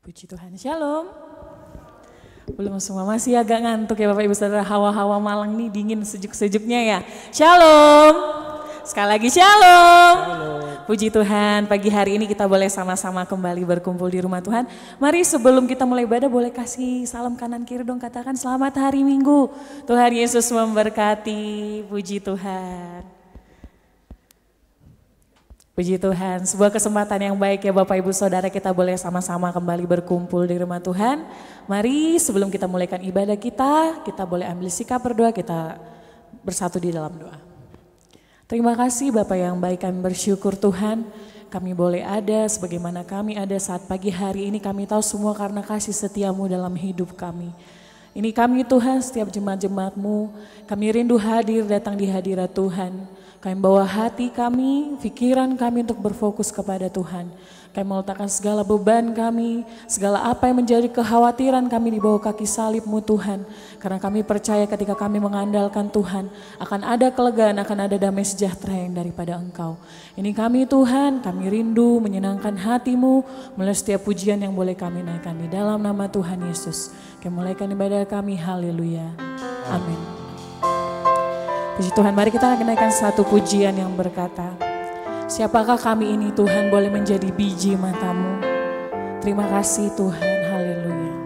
Puji Tuhan, Shalom. Belum semua, masih agak ngantuk ya Bapak Ibu Saudara, hawa-hawa Malang nih dingin sejuk-sejuknya ya. Shalom, sekali lagi Shalom. Puji Tuhan, pagi hari ini kita boleh sama-sama kembali berkumpul di rumah Tuhan. Mari sebelum kita mulai ibadah boleh kasih salam kanan kiri dong, katakan selamat hari Minggu. Tuhan Yesus memberkati, puji Tuhan. Puji Tuhan, sebuah kesempatan yang baik ya Bapak Ibu Saudara, kita boleh sama-sama kembali berkumpul di rumah Tuhan. Mari sebelum kita mulaikan ibadah kita boleh ambil sikap berdoa, kita bersatu di dalam doa. Terima kasih Bapak yang baik, kami bersyukur Tuhan, kami boleh ada sebagaimana kami ada saat pagi hari ini, kami tahu semua karena kasih setiamu dalam hidup kami. Ini kami Tuhan, setiap jemaat-jemaat-Mu, kami rindu hadir datang di hadirat Tuhan. Kami bawa hati kami, pikiran kami untuk berfokus kepada Tuhan. Kami meletakkan segala beban kami, segala apa yang menjadi kekhawatiran kami di bawah kaki salib-Mu Tuhan. Karena kami percaya ketika kami mengandalkan Tuhan, akan ada kelegaan, akan ada damai sejahtera yang daripada Engkau. Ini kami Tuhan, kami rindu menyenangkan hati-Mu, melalui setiap pujian yang boleh kami naikkan di dalam nama Tuhan Yesus. Kami mulaikan ibadah kami, haleluya, amin. Puji Tuhan, mari kita akan naikkan satu pujian yang berkata, siapakah kami ini Tuhan boleh menjadi biji mata-Mu. Terima kasih Tuhan, haleluya.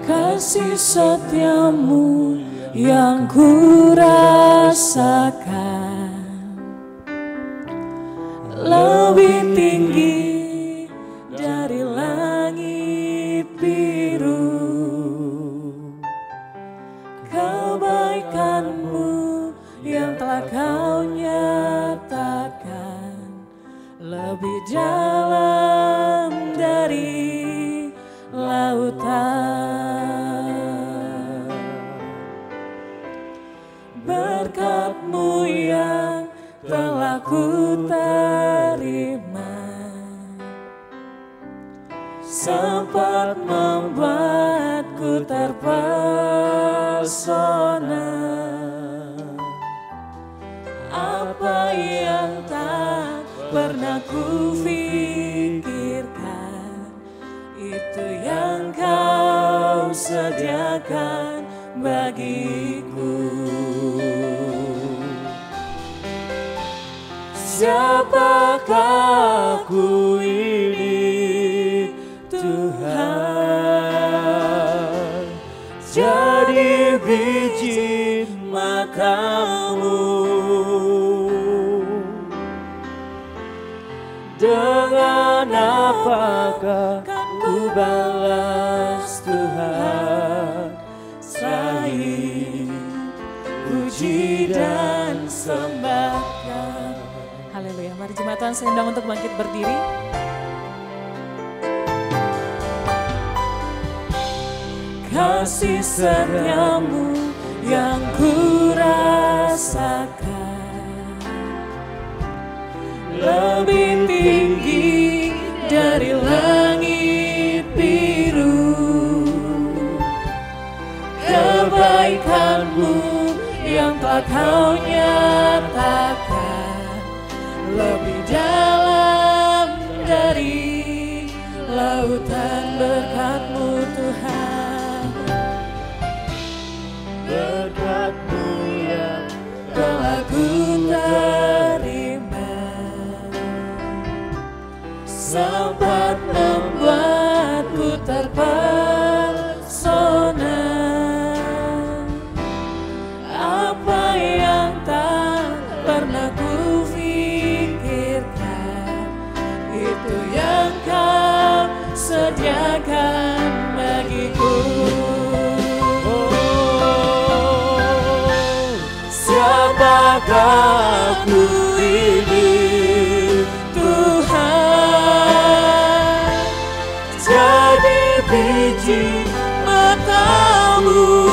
Kasih setiamu yang ku rasakan lebih tinggi dari langit biru. Kebaikan-Mu yang telah Kau nyatakan lebih dalam dari lautan. Berkat-Mu yang telah ku terima sempat membuatku terpesona. Apa yang tak pernah ku pikirkan, itu yang Kau sediakan bagiku. Siapakah ku ini Tuhan, jadi biji mata-Mu. Dengan apakah ku balas Tuhan, selain puji dan sembah. Haleluya, mari jemaat Tuhan saya undang untuk bangkit berdiri. Kasih setiamu yang ku rasakan lebih tinggi dari langit biru. Kebaikan-Mu yang telah Kau nyatakan lebih dalam dari lautan. Berkat-Mu Tuhan, berkat-Mu yang telah ku terima sempat membuatku terpesona. Apa yang tak pernah ku pikirkan, itu yang Kau sediakan bagiku. Siapakah ku ini Tuhan, jadi biji mata-Mu.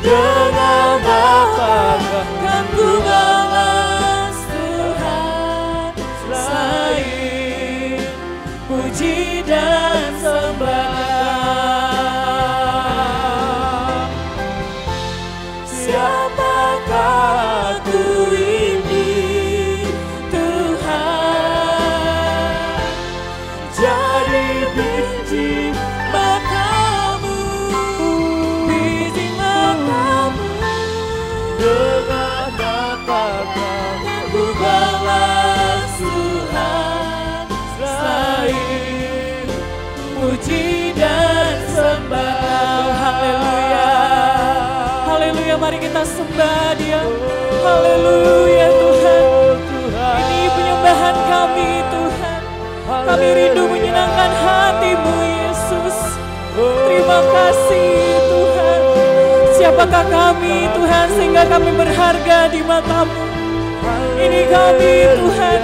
Dengan apakah kan ku balas Tuhan, selain puji dan sembah. Siapakah aku ini Tuhan, jadi biji matamu, biji matamu. Dengan apakah ku balas Tuhan, selain puji dan sembah. Haleluya, haleluya, mari kita sembah Dia. Haleluya Tuhan, ini penyembahan kami Tuhan. Kami rindu menyenangkan hati-Mu Yesus. Terima kasih Tuhan. Siapakah kami Tuhan sehingga kami berharga di mata-Mu. Ini kami Tuhan,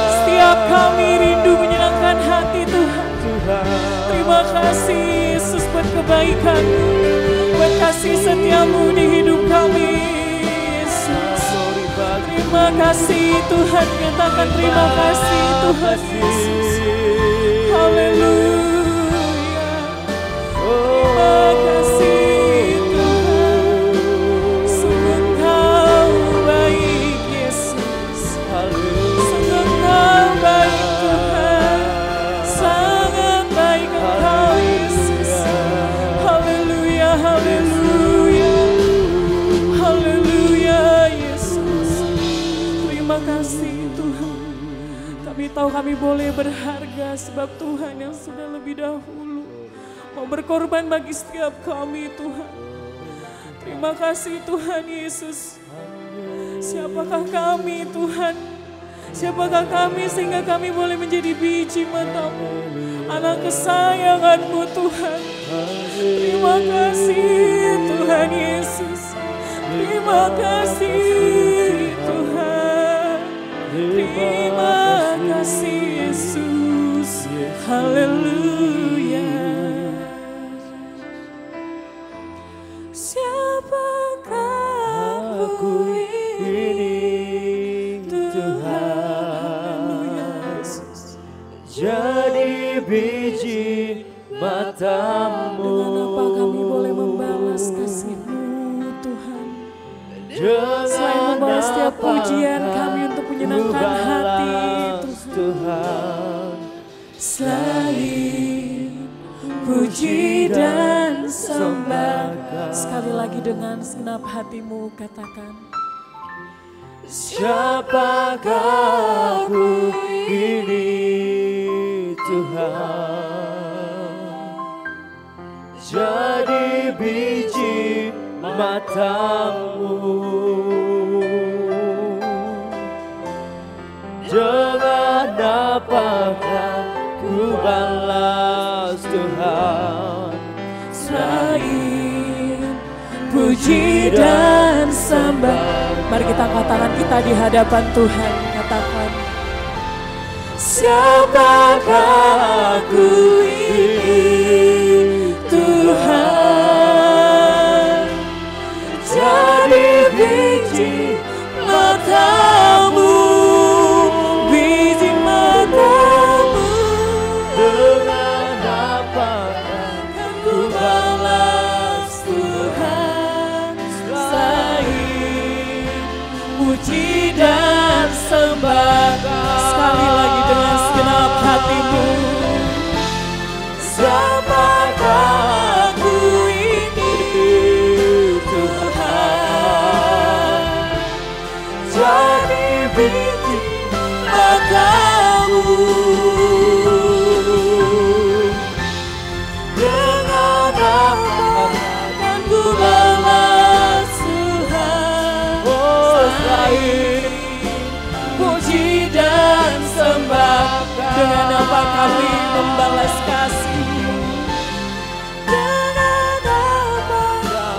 setiap kami rindu menyenangkan hati Tuhan. Terima kasih Yesus buat kebaikan-Mu, buat kasih setia-Mu di hidup kami Yesus. Terima kasih Tuhan, nyatakan terima kasih Tuhan Yesus. Haleluya. Terima kasih Tuhan, sungguh Engkau baik Yesus. Sungguh Engkau baik Tuhan, sangat baik Engkau Yesus. Haleluya, haleluya, haleluya Yesus. Terima kasih Tuhan. Kami tahu kami boleh berharga sebab Tuhan yang sudah lebih dahulu mau berkorban bagi setiap kami Tuhan. Terima kasih Tuhan Yesus. Siapakah kami Tuhan? Siapakah kami sehingga kami boleh menjadi biji mata-Mu, anak kesayangan-Mu Tuhan. Terima kasih Tuhan Yesus. Terima kasih Tuhan. Terima kasih Yesus. Haleluya. Siapakah aku ini Tuhan, jadi biji mata-Mu. dengan apa kami boleh membalas kasih-Mu Tuhan? Selain membalas setiap pujian kami untuk menyenangkan hati Tuhan, selain puji dan sembah. Sekali lagi dengan segenap hatimu katakan, Siapakah aku ini Tuhan, jadi biji mata-Mu. Dengan apakah ku balas Tuhan, selain puji dan sembah. Mari kita angkat tangan kita di hadapan Tuhan, katakan, siapakah aku ini Tuhan, jadi biji mata-Mu, biji mata-Mu. dengan apakah Ku balas Tuhan, selain puji dan sembah. Sekali lagi dengan segenap hatimu, siapakah aku ini Tuhan, jadi biji mata-Mu. Dengan apa akan ku balas Tuhan, selain puji dan sembah. Dengan apa kami membalas kasih-Mu? Dengan apa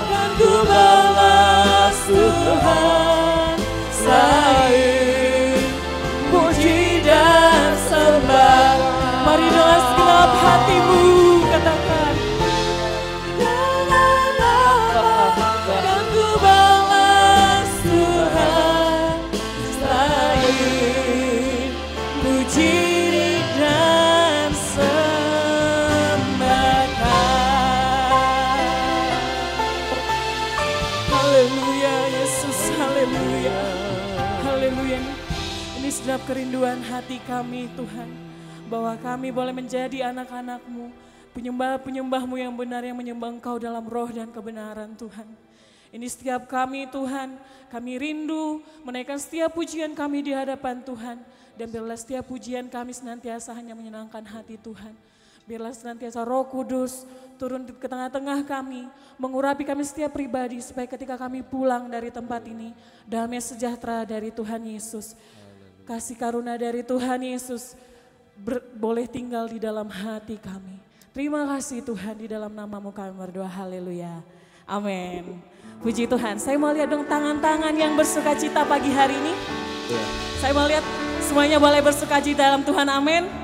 akan ku balas Tuhan, selain puji dan sembah. Mari dengan segenap hatimu katakan, dengan apa akan ku balas Tuhan, selain puji dan sembah. Haleluya. Haleluya. Haleluya. Ini segenap kerinduan hati kami Tuhan. Bahwa kami boleh menjadi anak-anak-Mu. Penyembah-penyembah-Mu yang benar yang menyembah Engkau dalam roh dan kebenaran Tuhan. Ini setiap kami Tuhan, kami rindu menaikkan setiap pujian kami di hadapan Tuhan. Dan biarlah setiap pujian kami senantiasa hanya menyenangkan hati Tuhan. Biarlah senantiasa Roh Kudus turun ke tengah-tengah kami, mengurapi kami setiap pribadi supaya ketika kami pulang dari tempat ini, damai sejahtera dari Tuhan Yesus, kasih karunia dari Tuhan Yesus boleh tinggal di dalam hati kami. Terima kasih Tuhan, di dalam nama-Mu kami berdoa, haleluya. Amin. Puji Tuhan, saya mau lihat dong tangan-tangan yang bersuka cita pagi hari ini. Saya mau lihat semuanya boleh bersuka cita dalam Tuhan, amin.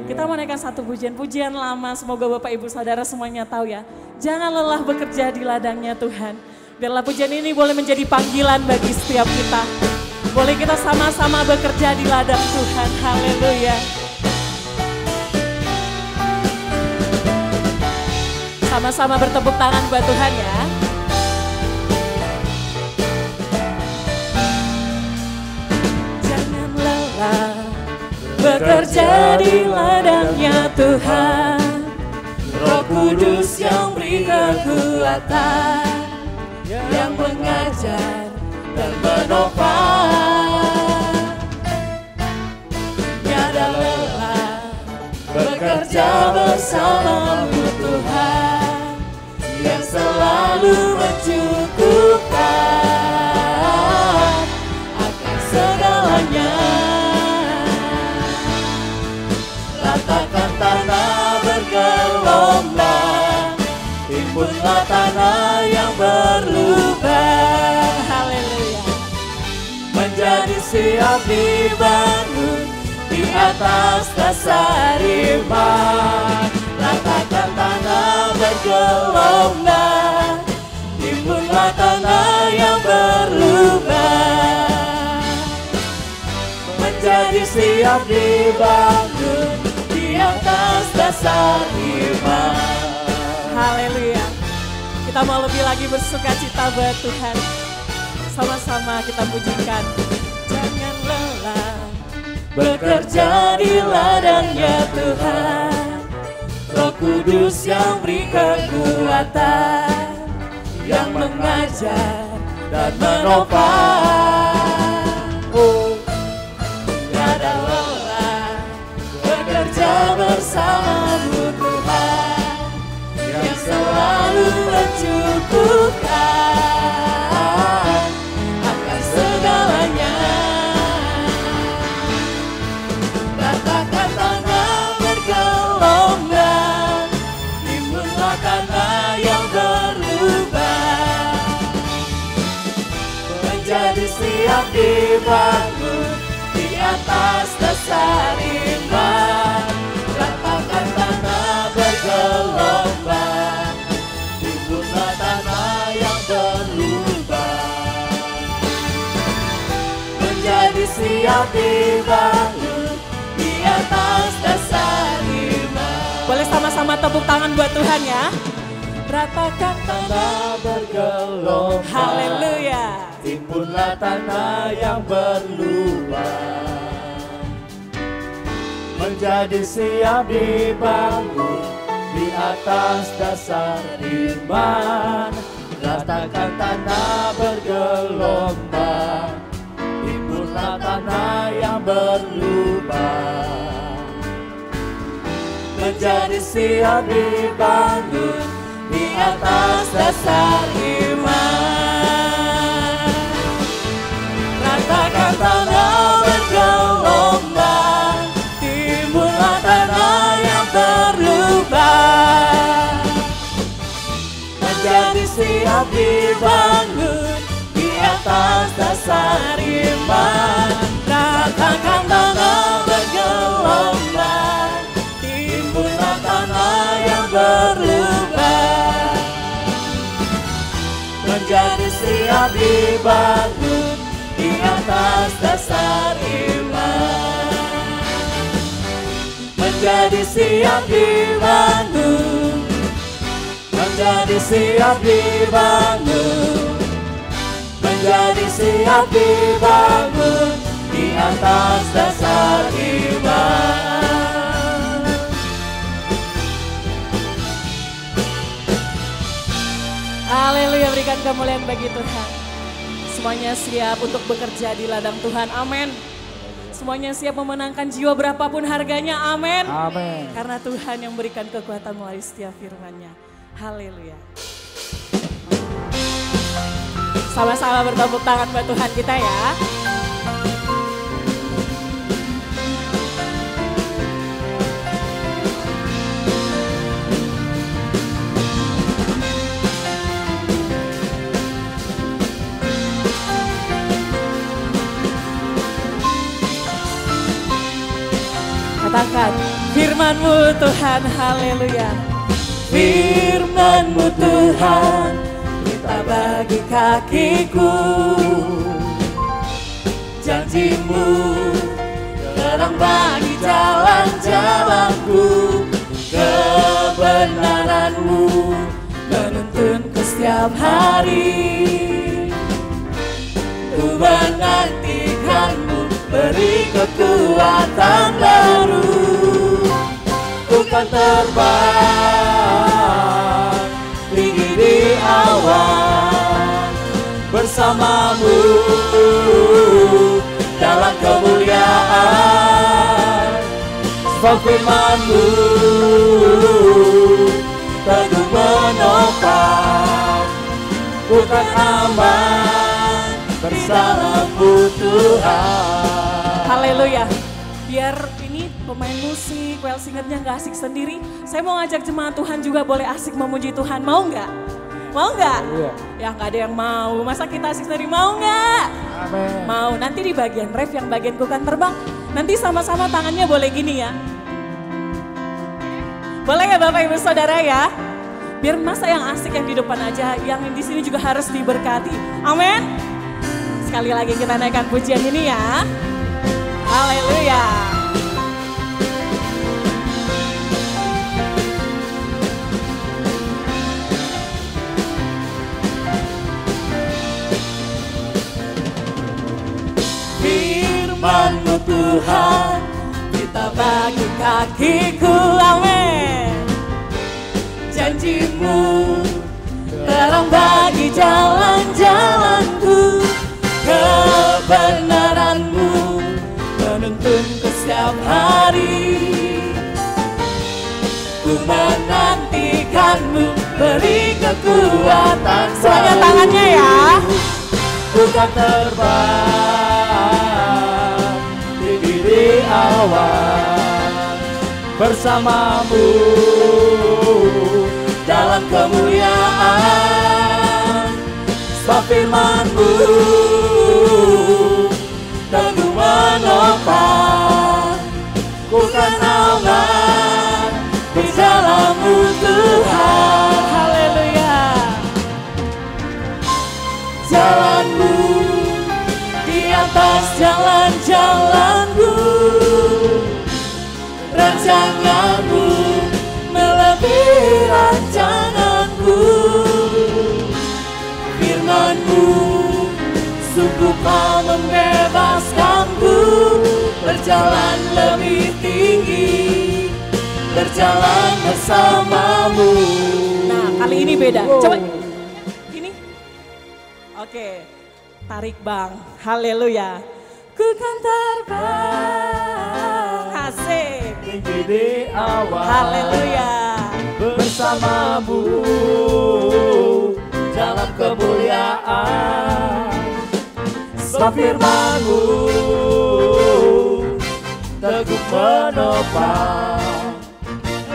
Kita mau naikkan satu pujian lama, semoga Bapak Ibu Saudara semuanya tahu ya. Jangan lelah bekerja di ladangnya Tuhan. Biarlah pujian ini boleh menjadi panggilan bagi setiap kita. Boleh kita sama-sama bekerja di ladang Tuhan, haleluya. Sama-sama bertepuk tangan buat Tuhan ya. Jangan lelah bekerja di ladangnya Tuhan, Roh Kudus yang beri kekuatan, yang mengajar dan menopang. Tiada lelah bekerja bersama-Mu Tuhan, yang selalu mencukupkan akan segalanya. Ratakan tanah bergelombang, timbunlah tanah yang berlubang. Haleluya. Menjadi siap dibangun di atas dasar iman. Ratakan tanah bergelombang, timbunlah tanah yang berlubang. Menjadi siap dibangun di atas dasar iman. Haleluya. Kita mau lebih lagi bersuka cita buat Tuhan. Sama-sama kita pujikan. Jangan lelah bekerja di ladangnya Tuhan, Roh Kudus yang beri kekuatan, yang mengajar dan menopang. Oh, tiada lelah bekerja bersama-Mu Tuhan, yang selalu mencukupkan akan segalanya. Ratakan tanah bergelombang, timbunlah tanah yang berlubang. Menjadi siap dibangun di atas dasar iman. Ratakan tanah bergelombang, timbunlah tanah yang berlubang. Menjadi siap dibangun di atas dasar iman. Boleh sama-sama tepuk tangan buat Tuhan ya. Ratakan tanah bergelombang, haleluya. Timbunlah tanah yang berlubang. Menjadi siap dibangun di atas dasar iman. Ratakan tanah bergelombang, timbunlah tanah yang berlubang. Menjadi siap dibangun di atas dasar iman. Ratakan tanah bergelombang, timbunlah tanah yang berlubang. Menjadi siap dibangun di atas dasar iman. Ratakan tanah bergelombang, timbunlah tanah yang berlubang. Menjadi siap dibangun di atas dasar iman. Menjadi siap dibangun, menjadi siap dibangun, menjadi siap dibangun di atas dasar iman. Haleluya, berikan kemuliaan bagi Tuhan. Semuanya siap untuk bekerja di ladang Tuhan, amin. Semuanya siap memenangkan jiwa berapapun harganya, amin. Amin. Karena Tuhan yang berikan kekuatan melalui setiap firman-Nya. Haleluya. Sama-sama bertepuk tangan buat Tuhan kita ya. Katakan, firman-Mu Tuhan, haleluya. Firman-Mu Tuhan, kita bagi kakiku. Janji-Mu, terang bagi jalan-jalanku. Kebenaran-Mu, menuntunku setiap hari. Ku menantikan-Mu, beri kekuatan baru. Ku kan terbang tinggi di awan bersama-Mu dalam kemuliaan. Sebab firman-Mu teguh menopang, ku kan aman bersama-Mu Tuhan. Haleluya. Biar ini pemain musik, well singernya gak asik sendiri, saya mau ngajak jemaat Tuhan juga boleh asik memuji Tuhan. Mau nggak? Mau nggak? Iya. Ya nggak ada yang mau. Masa kita asik sendiri? Mau nggak? Amin. Mau. Nanti di bagian ref yang bagian Kukan Terbang, nanti sama-sama tangannya boleh gini ya. Boleh ya Bapak Ibu Saudara ya? Biar masa yang asik yang di depan aja, yang di sini juga harus diberkati. Amin. Sekali lagi kita naikkan pujian ini ya. Haleluya. Firman-Mu Tuhan, kita bagi kakiku, amin. Janji-Mu, terang bagi jalan-jalanku. Kebenaran-Mu, menuntunku setiap hari. Ku menantikan-Mu, beri kekuatan. Semuanya tangannya ya. Ku kan terbang tinggi di awan bersama-Mu dalam kemuliaan. Sebab firman-Mu teguh menopang, ku kan aman bersama-Mu Tuhan. Haleluya. Jalan-Mu di atas jalan-jalanku, rancangan-Mu melebihi rancanganku. Firman-Mu sungguh mau membebaskanku, berjalan lebih tinggi, berjalan bersama-Mu. Nah kali ini beda. Coba ini. Oke. Tarik bang. Haleluya. Ku kan terbang. Asik. Tinggi di awan. Haleluya. Bersama-Mu dalam kemuliaan. Sebab firman-Mu teguh menopang,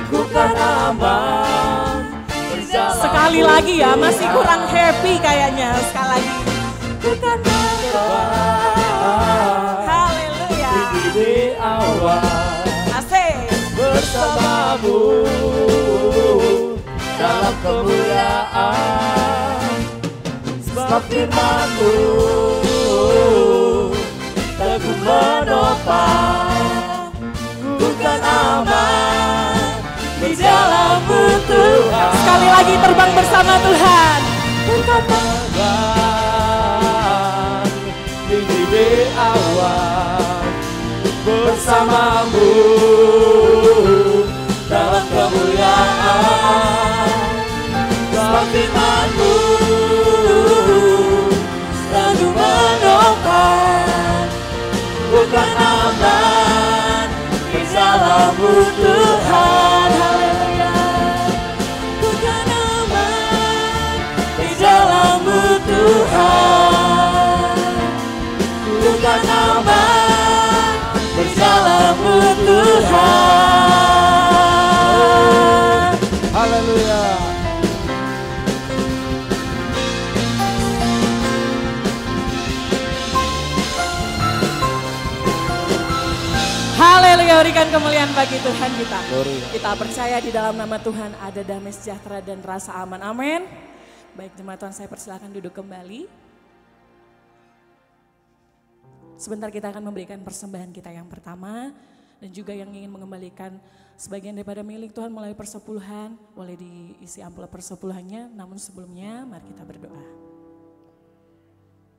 ku kan aman berjalan. Sekali lagi ya, masih kurang happy kayaknya. Sekali lagi. Ku kan terbang. Haleluya. Tinggi di awan. Asik. Bersama-Mu dalam kemuliaan. Sebab firman-Mu teguh menopang, ku kan aman di jalan-Mu Tuhan. Sekali lagi terbang bersama Tuhan. Ku kan terbang dari awal bersamamu dalam kemuliaan. Sebab firman-Mu selalu menopang, bukan aman di dalam-Mu Tuhan. Haleluya. Bukan aman di dalam-Mu Tuhan. Bukan aman bersama-Mu Tuhan. Haleluya. Haleluya, berikan kemuliaan bagi Tuhan kita. Gloria. Kita percaya di dalam nama Tuhan ada damai sejahtera dan rasa aman. Amin. Baik jemaat Tuhan, saya persilakan duduk kembali. Sebentar kita akan memberikan persembahan kita yang pertama. Dan juga yang ingin mengembalikan sebagian daripada milik Tuhan melalui persepuluhan. Boleh diisi amplop persepuluhannya. Namun sebelumnya mari kita berdoa.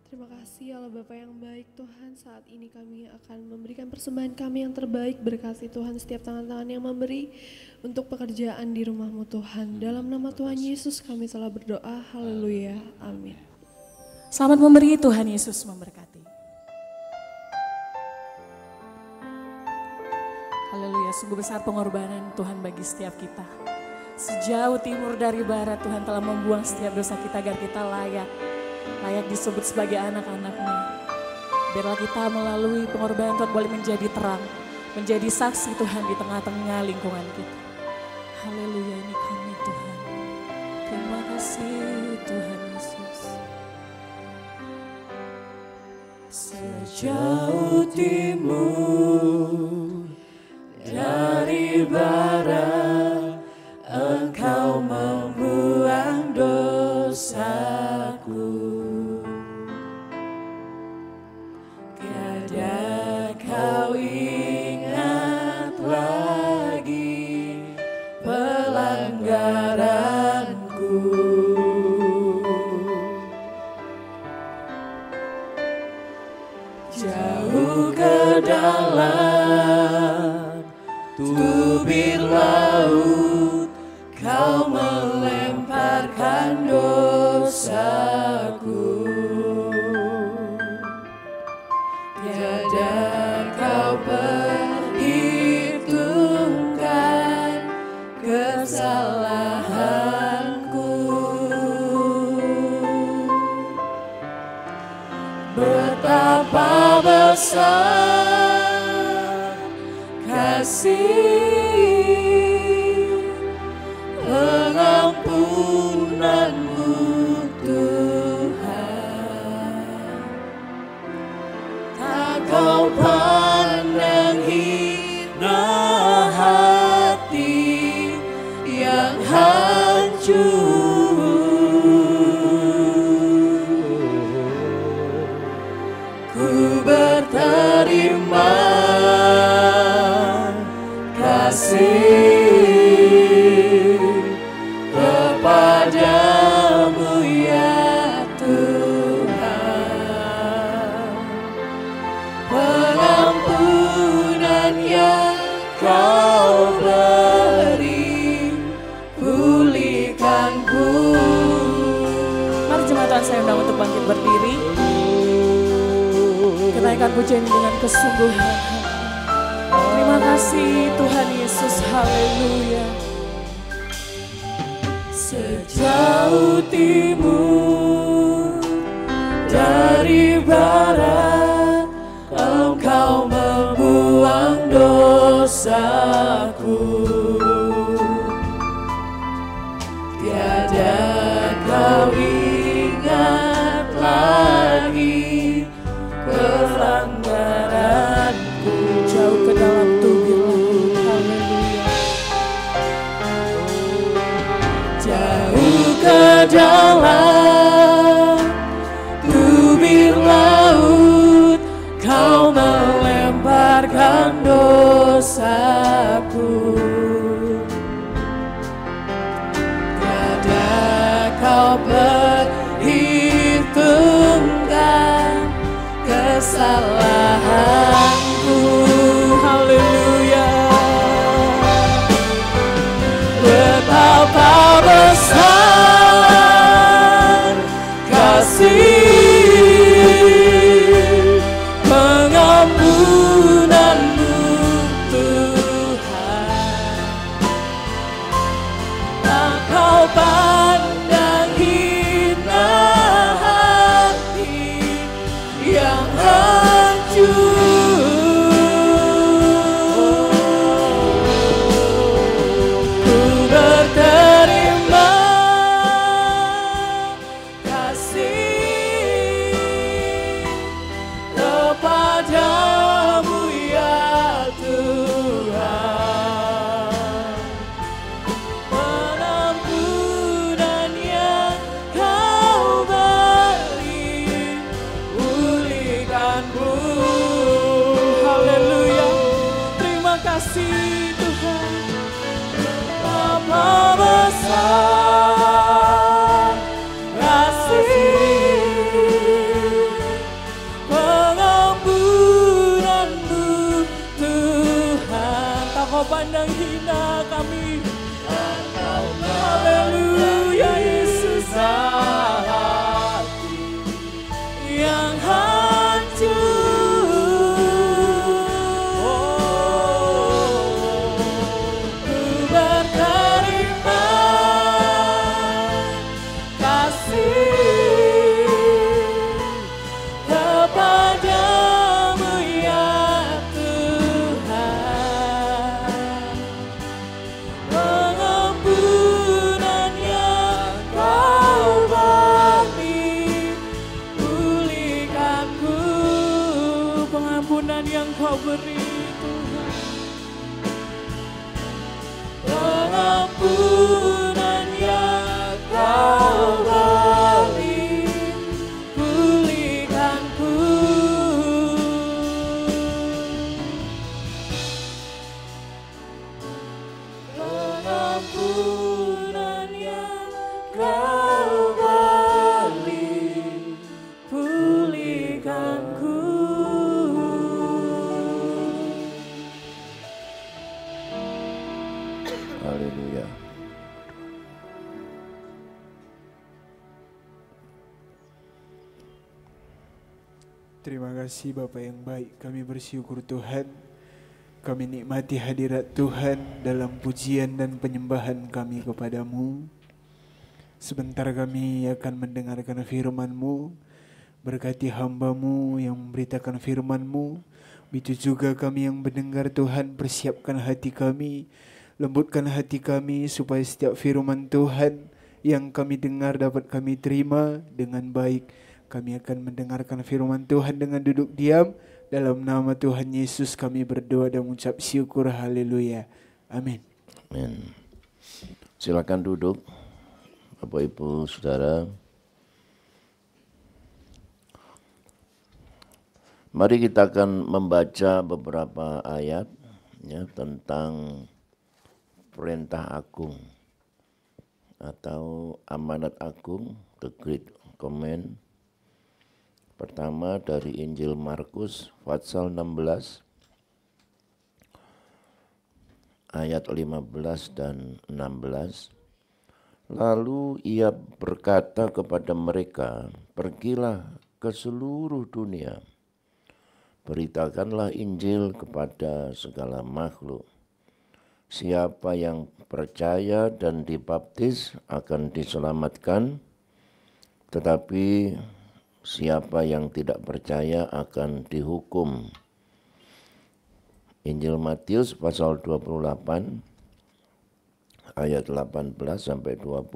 Terima kasih Allah Bapa yang baik Tuhan, saat ini kami akan memberikan persembahan kami yang terbaik. Berkati Tuhan setiap tangan-tangan yang memberi untuk pekerjaan di rumah-Mu Tuhan. Dalam nama Tuhan Yesus kami telah berdoa, haleluya, amin. Selamat memberi, Tuhan Yesus memberkati. Haleluya, sungguh besar pengorbanan Tuhan bagi setiap kita. Sejauh timur dari barat Tuhan telah membuang setiap dosa kita agar kita layak disebut sebagai anak-anak-Nya. Biarlah kita melalui pengorbanan Tuhan boleh menjadi terang, menjadi saksi Tuhan di tengah-tengah lingkungan kita. Haleluya, ini kami Tuhan. Terima kasih Tuhan Yesus. Sejauh timur dari barat, Engkau membuang dosaku. Tiada kau ingat lagi pelanggaranku. Jauh ke dalam tubir laut, Kau melemparkan dosaku. Tiada Kau perhitungkan kesalahanku. Betapa besar kasih pengampunan-Mu Tuhan. Tak Kau pandang hina hati yang hancur. Ku berterima kasih kepadamu ya Tuhan. Pengampunan yang Kau beri, pulihkanku. Mari jemaat Tuhan, saya undang untuk bangkit berdiri. Kenaikan pujian dengan kesungguhan. Terima kasih Tuhan Yesus, haleluya. Sejauh timur dari barat, Engkau membuang dosaku. Tiada Kau ingat lagi pelanggaranku. Jauh ke dalam tubir laut, haleluya. Jauh ke dalam tubir laut, Kau melemparkan dosaku. Tiada Kau perhitungkan kesalahanku. kesalahanku. Haleluya. Betapa besar kasih pengampunanmu Tuhan. Tak kau pandang hina hati yang hancur. Ku berterima kasih kepadamu ya Tuhan. Pengampunan yang kau beri pulihkanku. Haleluya. Terima kasih Tuhan. Betapa besar kasih pengampunanmu Tuhan. Tak kau pandang hina kami. Haleluya Yesus. Yang hancur. Ku berterima kasih kepadamu ya Tuhan. Pengampunan yang kau beri pulihkanku. Pengampunan yang kau beri Tuhan. Pengampunan yang kau beri pulihkanku. Pengampunan yang kau beri pulihkanku. Haleluya. Terima kasih Bapak yang baik. Kami bersyukur Tuhan. Kami nikmati hadirat Tuhan dalam pujian dan penyembahan kami kepadamu. Sebentar kami akan mendengarkan firman-Mu. Berkati hamba-Mu yang memberitakan firman-Mu. Begitu juga kami yang mendengar Tuhan, persiapkan hati kami. Lembutkan hati kami supaya setiap firman Tuhan yang kami dengar dapat kami terima dengan baik. Kami akan mendengarkan firman Tuhan dengan duduk diam. Dalam nama Tuhan Yesus kami berdoa dan mengucap syukur. Haleluya. Amin. Amin. Silakan duduk, Bapak Ibu Saudara. Mari kita akan membaca beberapa ayat ya, tentang perintah agung atau amanat agung, the Great Command. Pertama dari Injil Markus pasal 16 ayat 15 dan 16. Lalu ia berkata kepada mereka, pergilah ke seluruh dunia, beritakanlah Injil kepada segala makhluk. Siapa yang percaya dan dibaptis akan diselamatkan, tetapi siapa yang tidak percaya akan dihukum. Injil Matius pasal 28 ayat 18 sampai 20.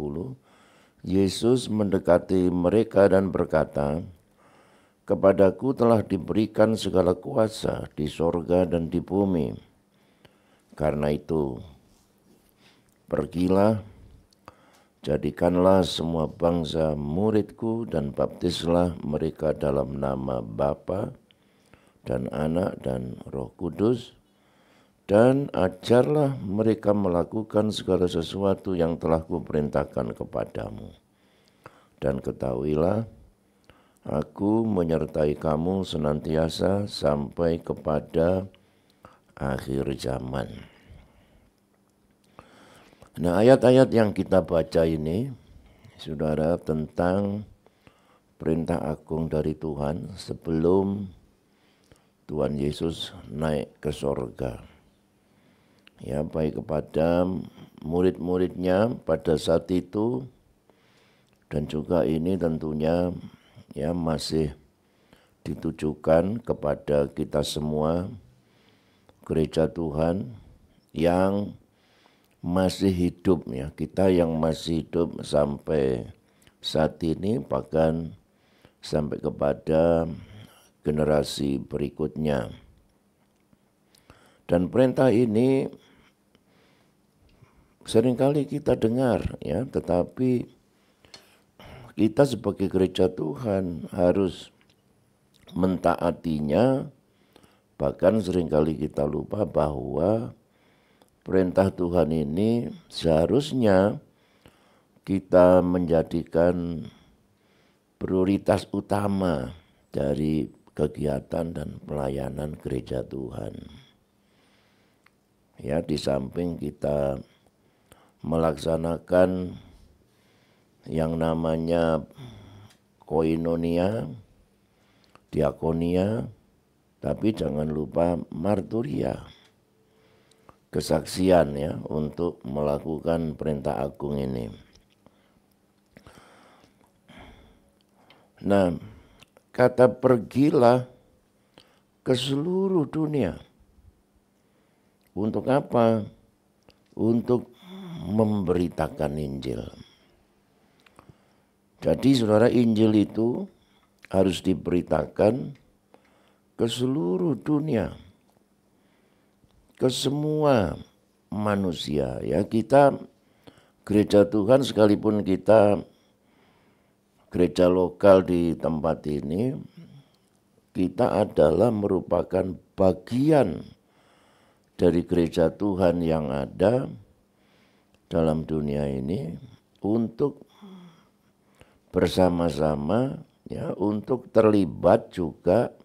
Yesus mendekati mereka dan berkata, kepadaku telah diberikan segala kuasa di sorga dan di bumi. Karena itu, pergilah, jadikanlah semua bangsa muridku dan baptislah mereka dalam nama Bapa dan Anak dan Roh Kudus, dan ajarlah mereka melakukan segala sesuatu yang telah kuperintahkan kepadamu. Dan ketahuilah Aku menyertai kamu senantiasa sampai kepada akhir zaman. Nah, ayat-ayat yang kita baca ini, saudara, tentang perintah agung dari Tuhan sebelum Tuhan Yesus naik ke sorga. Ya, baik kepada murid-muridnya pada saat itu, dan juga ini tentunya ya masih ditujukan kepada kita semua, gereja Tuhan yang masih hidup ya, kita yang masih hidup sampai saat ini, bahkan sampai kepada generasi berikutnya. Dan perintah ini seringkali kita dengar ya, tetapi kita sebagai gereja Tuhan harus mentaatinya. Bahkan seringkali kita lupa bahwa perintah Tuhan ini seharusnya kita menjadikan prioritas utama dari kegiatan dan pelayanan gereja Tuhan. Ya, di samping kita melaksanakan yang namanya koinonia, diakonia, tapi jangan lupa marturia, kesaksian ya, untuk melakukan perintah agung ini. Nah, kata pergilah ke seluruh dunia. Untuk apa? Untuk memberitakan Injil. Jadi saudara, Injil itu harus diberitakan ke seluruh dunia, ke semua manusia. Ya, kita gereja Tuhan, sekalipun kita gereja lokal di tempat ini, kita adalah merupakan bagian dari gereja Tuhan yang ada dalam dunia ini untuk bersama-sama ya, untuk terlibat juga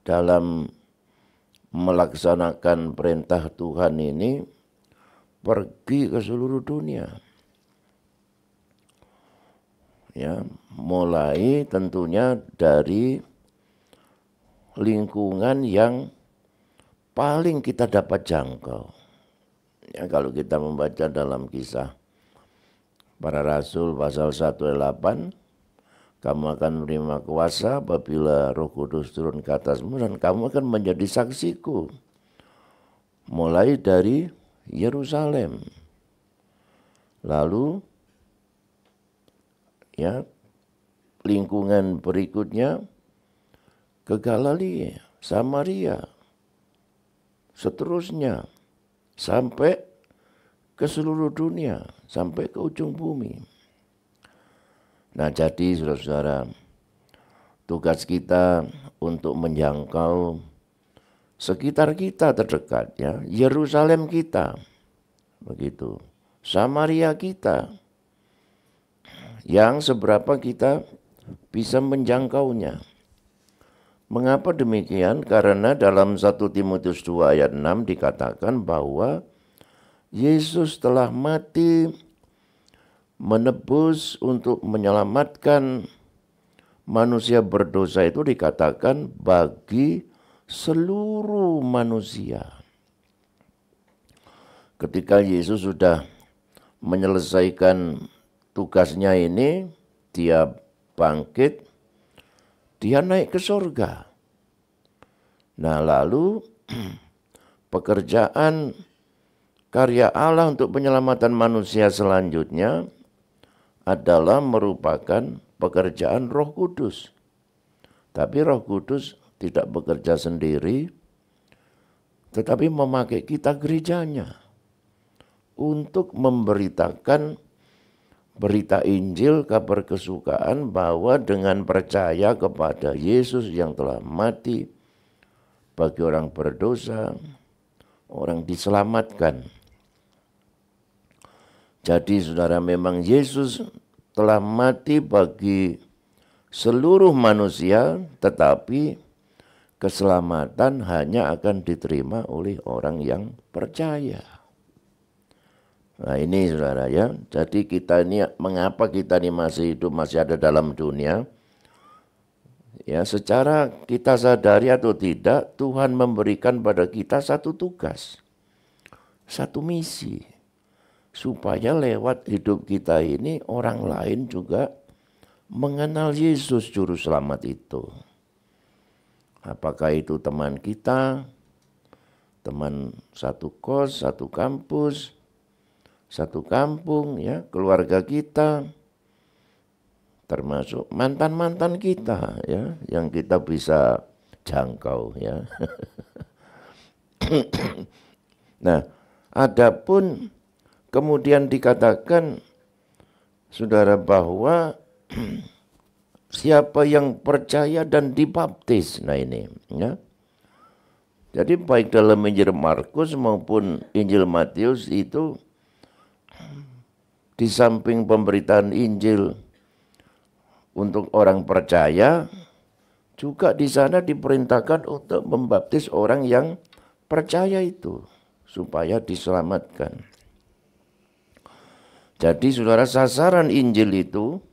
dalam melaksanakan perintah Tuhan ini, pergi ke seluruh dunia. Ya, mulai tentunya dari lingkungan yang paling kita dapat jangkau. Ya, kalau kita membaca dalam Kisah Para Rasul pasal 1 ayat 8, kamu akan menerima kuasa apabila Roh Kudus turun ke atasmu dan kamu akan menjadi saksiku mulai dari Yerusalem. Lalu ya, lingkungan berikutnya ke Galilea, Samaria, seterusnya sampai ke seluruh dunia, sampai ke ujung bumi. Nah, jadi saudara-saudara, tugas kita untuk menjangkau sekitar kita terdekat ya, Yerusalem kita, begitu, Samaria kita, yang seberapa kita bisa menjangkaunya. Mengapa demikian? Karena dalam 1 Timotius 2 ayat 6 dikatakan bahwa Yesus telah mati menebus untuk menyelamatkan manusia berdosa, itu dikatakan bagi seluruh manusia. Ketika Yesus sudah menyelesaikan tugasnya ini, dia bangkit, dia naik ke surga. Nah, lalu pekerjaan karya Allah untuk penyelamatan manusia selanjutnya adalah merupakan pekerjaan Roh Kudus. Tapi Roh Kudus tidak bekerja sendiri, tetapi memakai kita gerejanya untuk memberitakan berita Injil, kabar kesukaan bahwa dengan percaya kepada Yesus yang telah mati bagi orang berdosa, orang diselamatkan. Jadi saudara, memang Yesus telah mati bagi seluruh manusia, tetapi keselamatan hanya akan diterima oleh orang yang percaya. Nah ini saudara ya, jadi kita ini mengapa kita ini masih hidup, masih ada dalam dunia? Ya secara kita sadari atau tidak, Tuhan memberikan pada kita satu tugas, satu misi. Supaya lewat hidup kita ini orang lain juga mengenal Yesus Juru Selamat itu. Apakah itu teman kita, teman satu kos, satu kampus, satu kampung, ya, keluarga kita, termasuk mantan-mantan kita, ya, yang kita bisa jangkau, ya. Nah, adapun kemudian dikatakan, saudara, bahwa siapa yang percaya dan dibaptis, nah ini, ya. Jadi baik dalam Injil Markus maupun Injil Matius itu, di samping pemberitaan Injil untuk orang percaya, juga di sana diperintahkan untuk membaptis orang yang percaya itu supaya diselamatkan. Jadi saudara, sasaran Injil itu,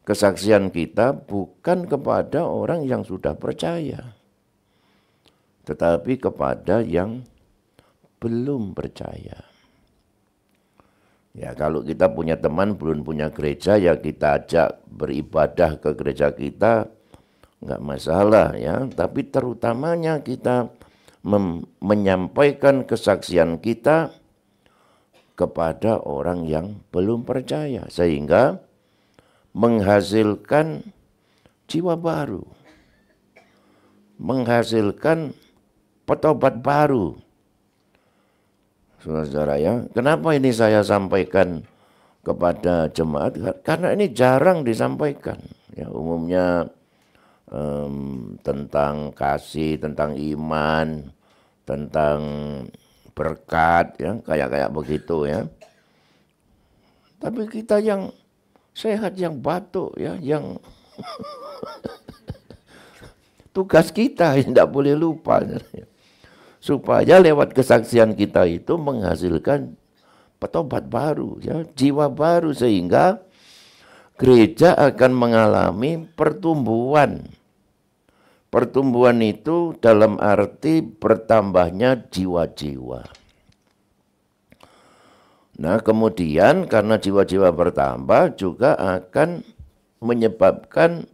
kesaksian kita bukan kepada orang yang sudah percaya, tetapi kepada yang belum percaya. Ya kalau kita punya teman belum punya gereja, ya kita ajak beribadah ke gereja kita, enggak masalah ya. Tapi terutamanya kita menyampaikan kesaksian kita kepada orang yang belum percaya, sehingga menghasilkan jiwa baru, menghasilkan petobat baru. Saudara-saudara ya, kenapa ini saya sampaikan kepada jemaat? Karena ini jarang disampaikan. Ya, umumnya tentang kasih, tentang iman, tentang berkat, ya, kayak begitu ya. Tapi kita yang sehat, yang batuk, ya, yang tugas kita tidak boleh lupa. Supaya lewat kesaksian kita itu menghasilkan petobat baru, ya, jiwa baru, sehingga gereja akan mengalami pertumbuhan. Pertumbuhan itu dalam arti bertambahnya jiwa-jiwa. Nah kemudian karena jiwa-jiwa bertambah juga akan menyebabkan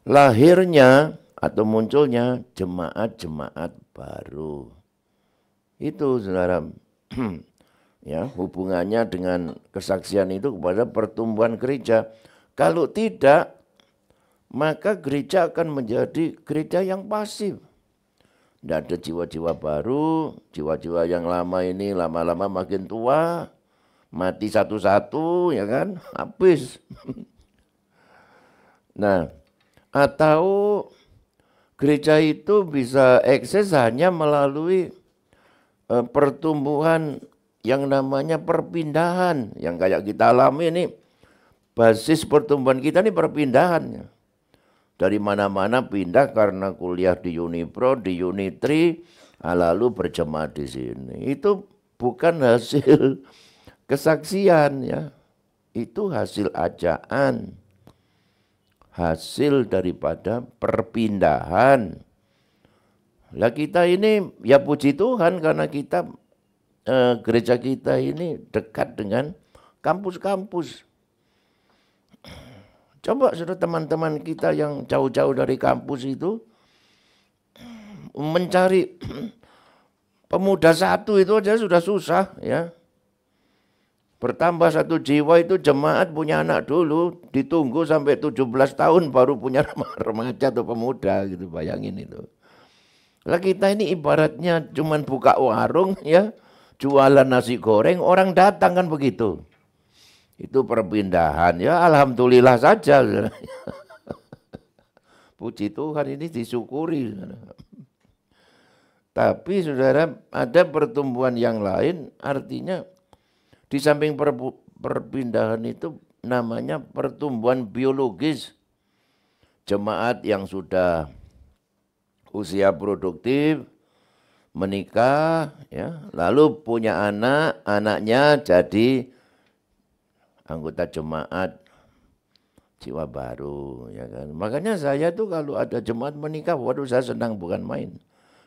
lahirnya atau munculnya jemaat-jemaat baru. Itu saudara, ya, hubungannya dengan kesaksian itu kepada pertumbuhan gereja. Kalau tidak, maka gereja akan menjadi gereja yang pasif. Tidak ada jiwa-jiwa baru, jiwa-jiwa yang lama ini lama-lama makin tua, mati satu-satu, ya kan, habis. Nah, atau gereja itu bisa eksis hanya melalui pertumbuhan yang namanya perpindahan. Yang kayak kita alami ini, basis pertumbuhan kita ini perpindahannya. Dari mana-mana pindah karena kuliah di Unipro, di Unitri, lalu berjemaat di sini. Itu bukan hasil kesaksian, ya. Itu hasil ajaan. Hasil daripada perpindahan. Lah kita ini ya puji Tuhan karena kita gereja kita ini dekat dengan kampus-kampus. Coba saudara, teman-teman kita yang jauh-jauh dari kampus itu mencari pemuda satu itu aja sudah susah, ya. Bertambah satu jiwa itu jemaat punya anak dulu, ditunggu sampai 17 tahun baru punya remaja atau pemuda gitu, bayangin itu. Lah kita ini ibaratnya cuman buka warung, ya, jualan nasi goreng, orang datang kan begitu. Itu perpindahan, ya, alhamdulillah saja. Puji Tuhan, ini disyukuri. Tapi saudara, ada pertumbuhan yang lain, artinya di samping perpindahan itu namanya pertumbuhan biologis. Jemaat yang sudah usia produktif, menikah, ya, lalu punya anak, anaknya jadi anggota jemaat jiwa baru, ya kan. Makanya saya tuh kalau ada jemaat menikah, waduh saya senang bukan main.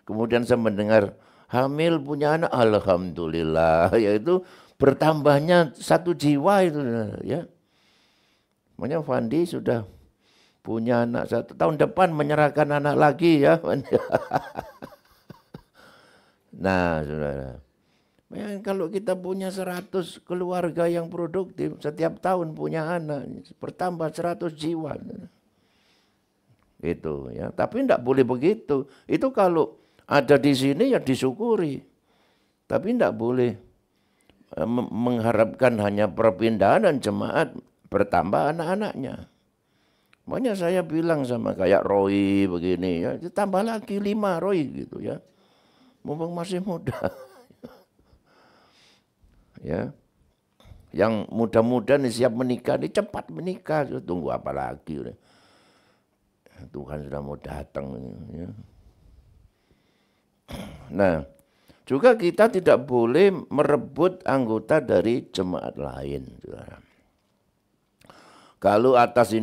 Kemudian saya mendengar hamil punya anak, alhamdulillah, yaitu bertambahnya 1 jiwa itu, ya. Makanya Fandi sudah punya anak 1 tahun depan menyerahkan anak lagi, ya. Nah, saudara, kalau kita punya 100 keluarga yang produktif, setiap tahun punya anak, bertambah 100 jiwa. Itu, ya. Tapi tidak boleh begitu. Itu kalau ada di sini ya disyukuri. Tapi tidak boleh mengharapkan hanya perpindahan dan jemaat bertambah anak-anaknya. Makanya saya bilang sama kayak Roy begini, ya, tambah lagi 5 Roy gitu, ya. Mumpung masih muda. Ya. Yang muda-muda nih siap menikah, nih cepat menikah. Tunggu apa lagi? Tuhan sudah mau datang. Ya. Nah, juga kita tidak boleh merebut anggota dari jemaat lain. Kalau atas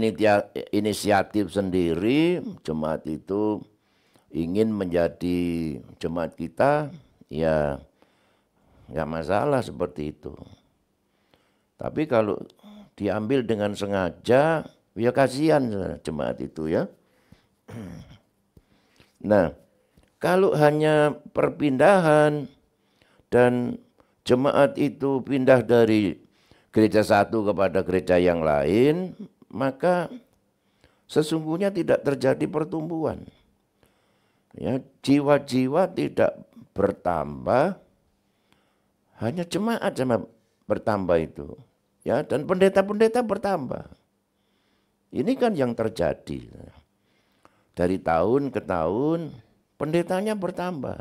inisiatif sendiri, jemaat itu ingin menjadi jemaat kita, ya nggak masalah seperti itu. Tapi kalau diambil dengan sengaja, ya kasihan jemaat itu, ya. Nah, kalau hanya perpindahan dan jemaat itu pindah dari gereja satu kepada gereja yang lain, maka sesungguhnya tidak terjadi pertumbuhan. Ya, jiwa-jiwa tidak bertambah, hanya jemaat sama bertambah itu. Ya, dan pendeta-pendeta bertambah. Ini kan yang terjadi. Dari tahun ke tahun, pendetanya bertambah.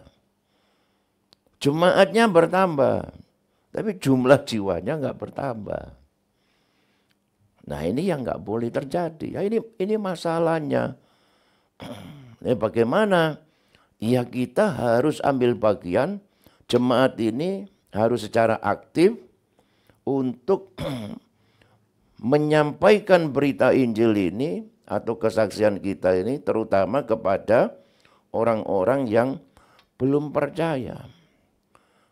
Jemaatnya bertambah. Tapi jumlah jiwanya enggak bertambah. Nah, ini yang enggak boleh terjadi. Ya, ini masalahnya. Bagaimana? Ya kita harus ambil bagian, jemaat ini harus secara aktif untuk menyampaikan berita Injil ini atau kesaksian kita ini terutama kepada orang-orang yang belum percaya.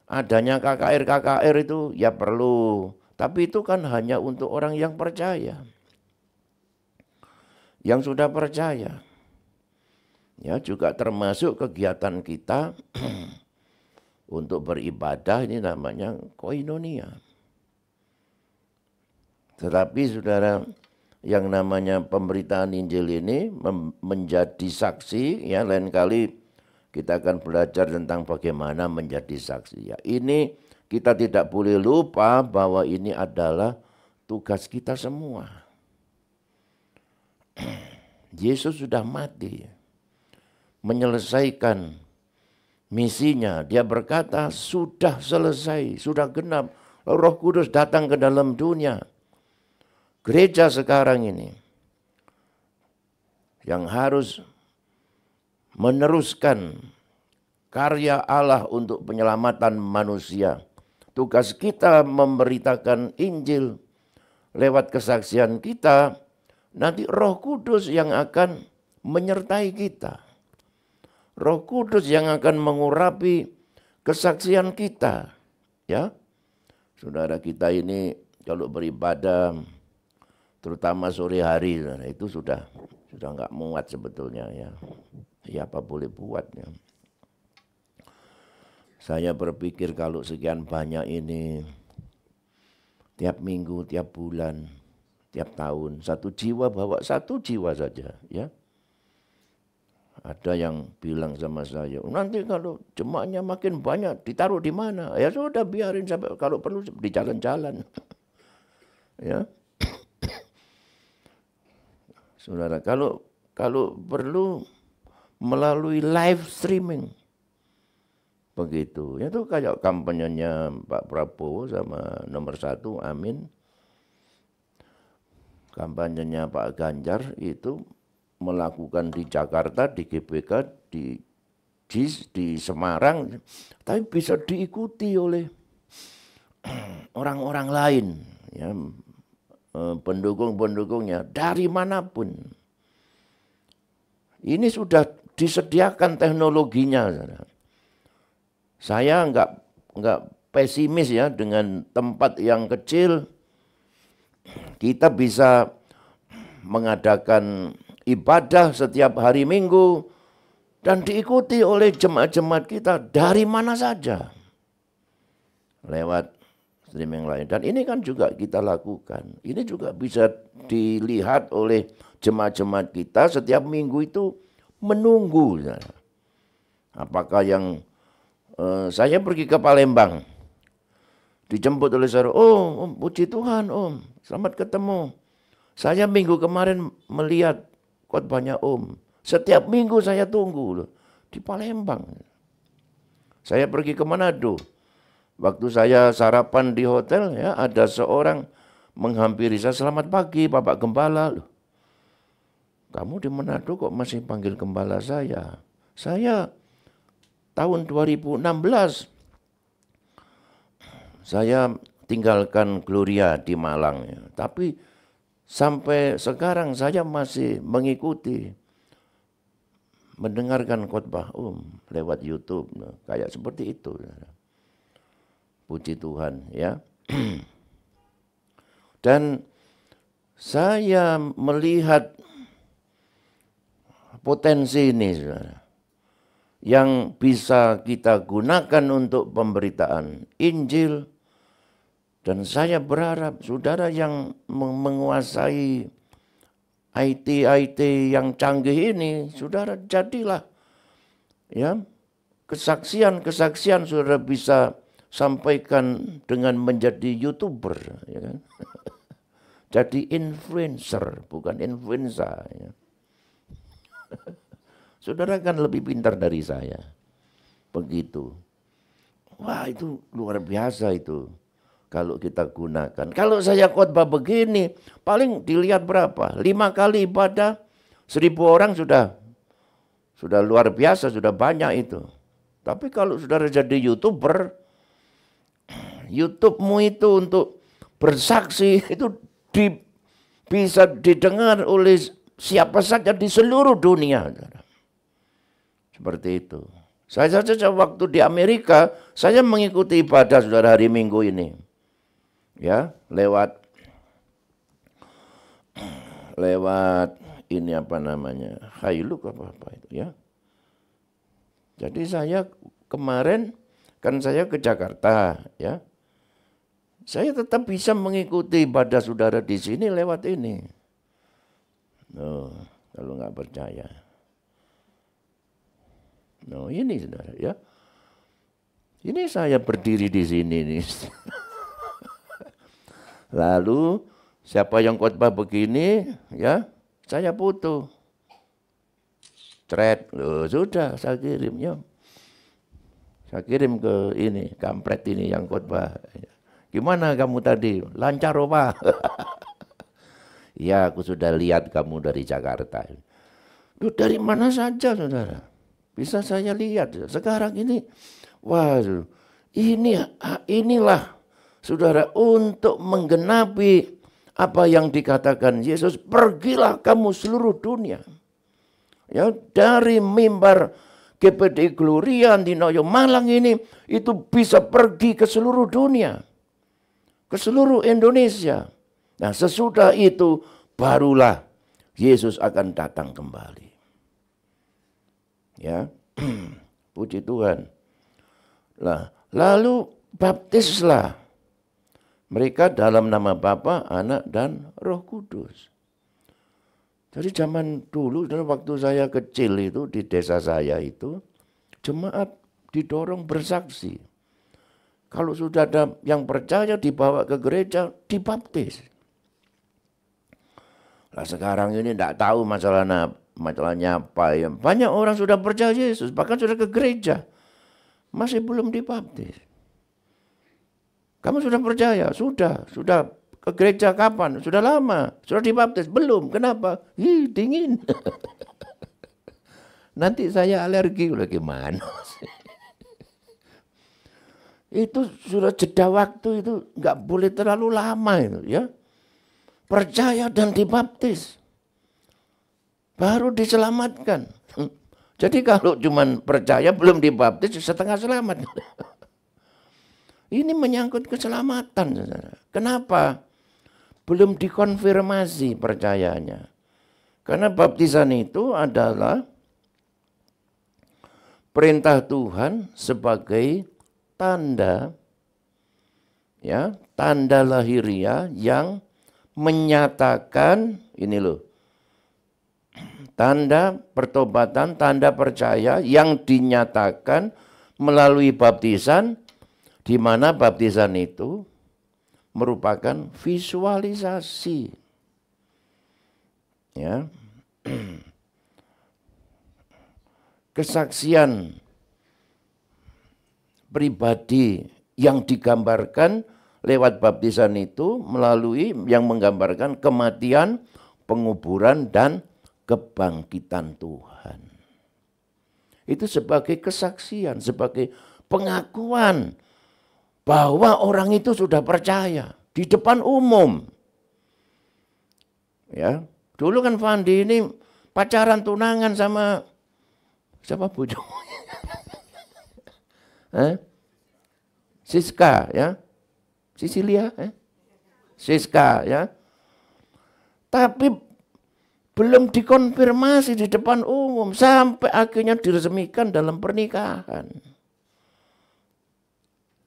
Adanya KKR itu ya perlu, tapi itu kan hanya untuk orang yang percaya. Yang sudah percaya. Ya, juga termasuk kegiatan kita untuk beribadah, ini namanya koinonia. Tetapi saudara, yang namanya pemberitaan Injil ini menjadi saksi, ya lain kali kita akan belajar tentang bagaimana menjadi saksi. Ya, ini kita tidak boleh lupa bahwa ini adalah tugas kita semua. Yesus sudah mati, menyelesaikan misinya. Dia berkata, sudah selesai, sudah genap. Roh Kudus datang ke dalam dunia. Gereja sekarang ini yang harus meneruskan karya Allah untuk penyelamatan manusia. Tugas kita memberitakan Injil lewat kesaksian kita. Nanti Roh Kudus yang akan menyertai kita. Roh Kudus yang akan mengurapi kesaksian kita. Ya, saudara kita ini kalau beribadah, terutama sore hari, itu sudah nggak muat sebetulnya, ya. Ya apa boleh buat, ya. Saya berpikir kalau sekian banyak ini, tiap minggu, tiap bulan, tiap tahun, 1 jiwa bawa 1 jiwa saja, ya. Ada yang bilang sama saya, nanti kalau jemaatnya makin banyak ditaruh di mana? Ya sudah biarin sampai kalau perlu di jalan-jalan. Ya. Saudara, kalau perlu melalui live streaming. Begitu. Itu kayak kampanyenya Pak Prabowo sama nomor 1, Amin. kampanyenya Pak Ganjar itu melakukan di Jakarta, di GBK, di Semarang, tapi bisa diikuti oleh orang-orang lain, ya, pendukung-pendukungnya dari manapun. Ini sudah disediakan teknologinya. Saya enggak pesimis ya dengan tempat yang kecil. Kita bisa mengadakan ibadah setiap hari Minggu dan diikuti oleh jemaat-jemaat kita dari mana saja lewat streaming lain. Dan ini kan juga kita lakukan. Ini juga bisa dilihat oleh jemaat-jemaat kita setiap minggu itu menunggu. Apakah yang saya pergi ke Palembang, dijemput oleh saudara, oh puji Tuhan om, selamat ketemu. Saya minggu kemarin melihat khotbahnya om. Setiap minggu saya tunggu loh, di Palembang. Saya pergi ke Manado. Waktu saya sarapan di hotel, ya ada seorang menghampiri saya, selamat pagi Bapak Gembala. Loh, kamu di Manado kok masih panggil gembala saya? Saya tahun 2016, saya tinggalkan Gloria di Malang. Ya. Tapi sampai sekarang saya masih mengikuti, mendengarkan khotbah lewat YouTube. Nah, kayak seperti itu. Puji Tuhan ya. Dan saya melihat potensi ini, saudara, yang bisa kita gunakan untuk pemberitaan Injil. Dan saya berharap saudara yang menguasai IT yang canggih ini, saudara jadilah ya kesaksian saudara bisa sampaikan dengan menjadi YouTuber, ya kan? Jadi influencer, bukan influenza. Ya. Saudara kan lebih pintar dari saya. Begitu. Wah itu luar biasa itu. Kalau kita gunakan. Kalau saya khotbah begini, paling dilihat berapa? 5 kali ibadah, 1000 orang sudah luar biasa, sudah banyak itu. Tapi kalau saudara jadi YouTuber, YouTube-mu itu untuk bersaksi itu bisa didengar oleh siapa saja di seluruh dunia. Seperti itu. Saya saja waktu di Amerika, saya mengikuti ibadah saudara hari Minggu ini. Ya, lewat ini apa namanya? Hilux apa itu ya. Jadi saya kemarin kan saya ke Jakarta ya. Saya tetap bisa mengikuti ibadah saudara di sini lewat ini. Oh, kalau nggak percaya. No, ini saudara ya. Ini saya berdiri di sini nih. Lalu siapa yang khotbah begini ya, saya foto. Thread, sudah saya kirimnya. Saya kirim ke ini, kampret ini yang khotbah. Gimana kamu tadi? Lancar apa? Ya, aku sudah lihat kamu dari Jakarta. Duh, dari mana saja, saudara? Bisa saya lihat. Sekarang ini, waduh, inilah, saudara, untuk menggenapi apa yang dikatakan Yesus, pergilah kamu seluruh dunia. Ya, dari mimbar GPD Gloria Antinoyo Malang ini, itu bisa pergi ke seluruh dunia. Ke seluruh Indonesia. Nah sesudah itu barulah Yesus akan datang kembali. Ya, puji Tuhan. Nah, lalu baptislah mereka dalam nama Bapa, Anak, dan Roh Kudus. Jadi zaman dulu, waktu saya kecil itu di desa saya itu, jemaat didorong bersaksi. Kalau sudah ada yang percaya dibawa ke gereja, dibaptis. Nah sekarang ini tidak tahu masalahnya apa ya. Banyak orang sudah percaya Yesus, bahkan sudah ke gereja, masih belum dibaptis. Kamu sudah percaya? Sudah Ke gereja kapan? Sudah lama. Sudah dibaptis? Belum. Kenapa? Dingin. Nanti saya alergi. Gimana? Itu sudah jeda waktu itu nggak boleh terlalu lama itu ya. Percaya dan dibaptis. Baru diselamatkan. Jadi kalau cuman percaya belum dibaptis setengah selamat. Ini menyangkut keselamatan. Kenapa? Belum dikonfirmasi percayanya. Karena baptisan itu adalah perintah Tuhan sebagai tanda, ya, tanda lahiriah yang menyatakan, ini loh, tanda pertobatan, tanda percaya yang dinyatakan melalui baptisan, di mana baptisan itu merupakan visualisasi. Ya. Kesaksian pribadi yang digambarkan lewat baptisan itu melalui yang menggambarkan kematian, penguburan, dan kebangkitan Tuhan. Itu sebagai kesaksian, sebagai pengakuan bahwa orang itu sudah percaya di depan umum. Ya, dulu kan Fandi ini pacaran tunangan sama siapa bojo? Siska ya. Sisilia Siska ya. Tapi belum dikonfirmasi di depan umum sampai akhirnya diresmikan dalam pernikahan.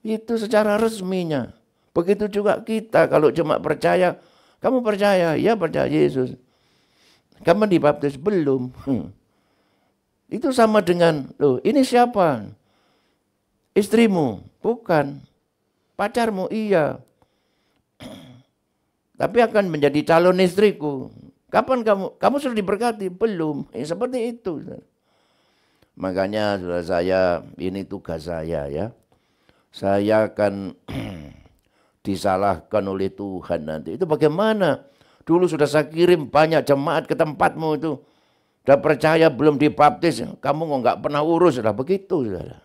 Itu secara resminya. Begitu juga kita kalau cuma percaya, kamu percaya? Ya percaya Yesus. Kamu dibaptis? Belum. Itu sama dengan, loh ini siapa? Istrimu? Bukan. Pacarmu? Iya. Tapi akan menjadi calon istriku. Kapan kamu sudah diberkati? Belum. Seperti itu. Makanya saudara saya, ini tugas saya ya. Saya akan disalahkan oleh Tuhan nanti. Itu bagaimana? Dulu sudah saya kirim banyak jemaat ke tempatmu itu. Sudah percaya belum dibaptis. Kamu kok nggak pernah urus. Sudah begitu. Saudara.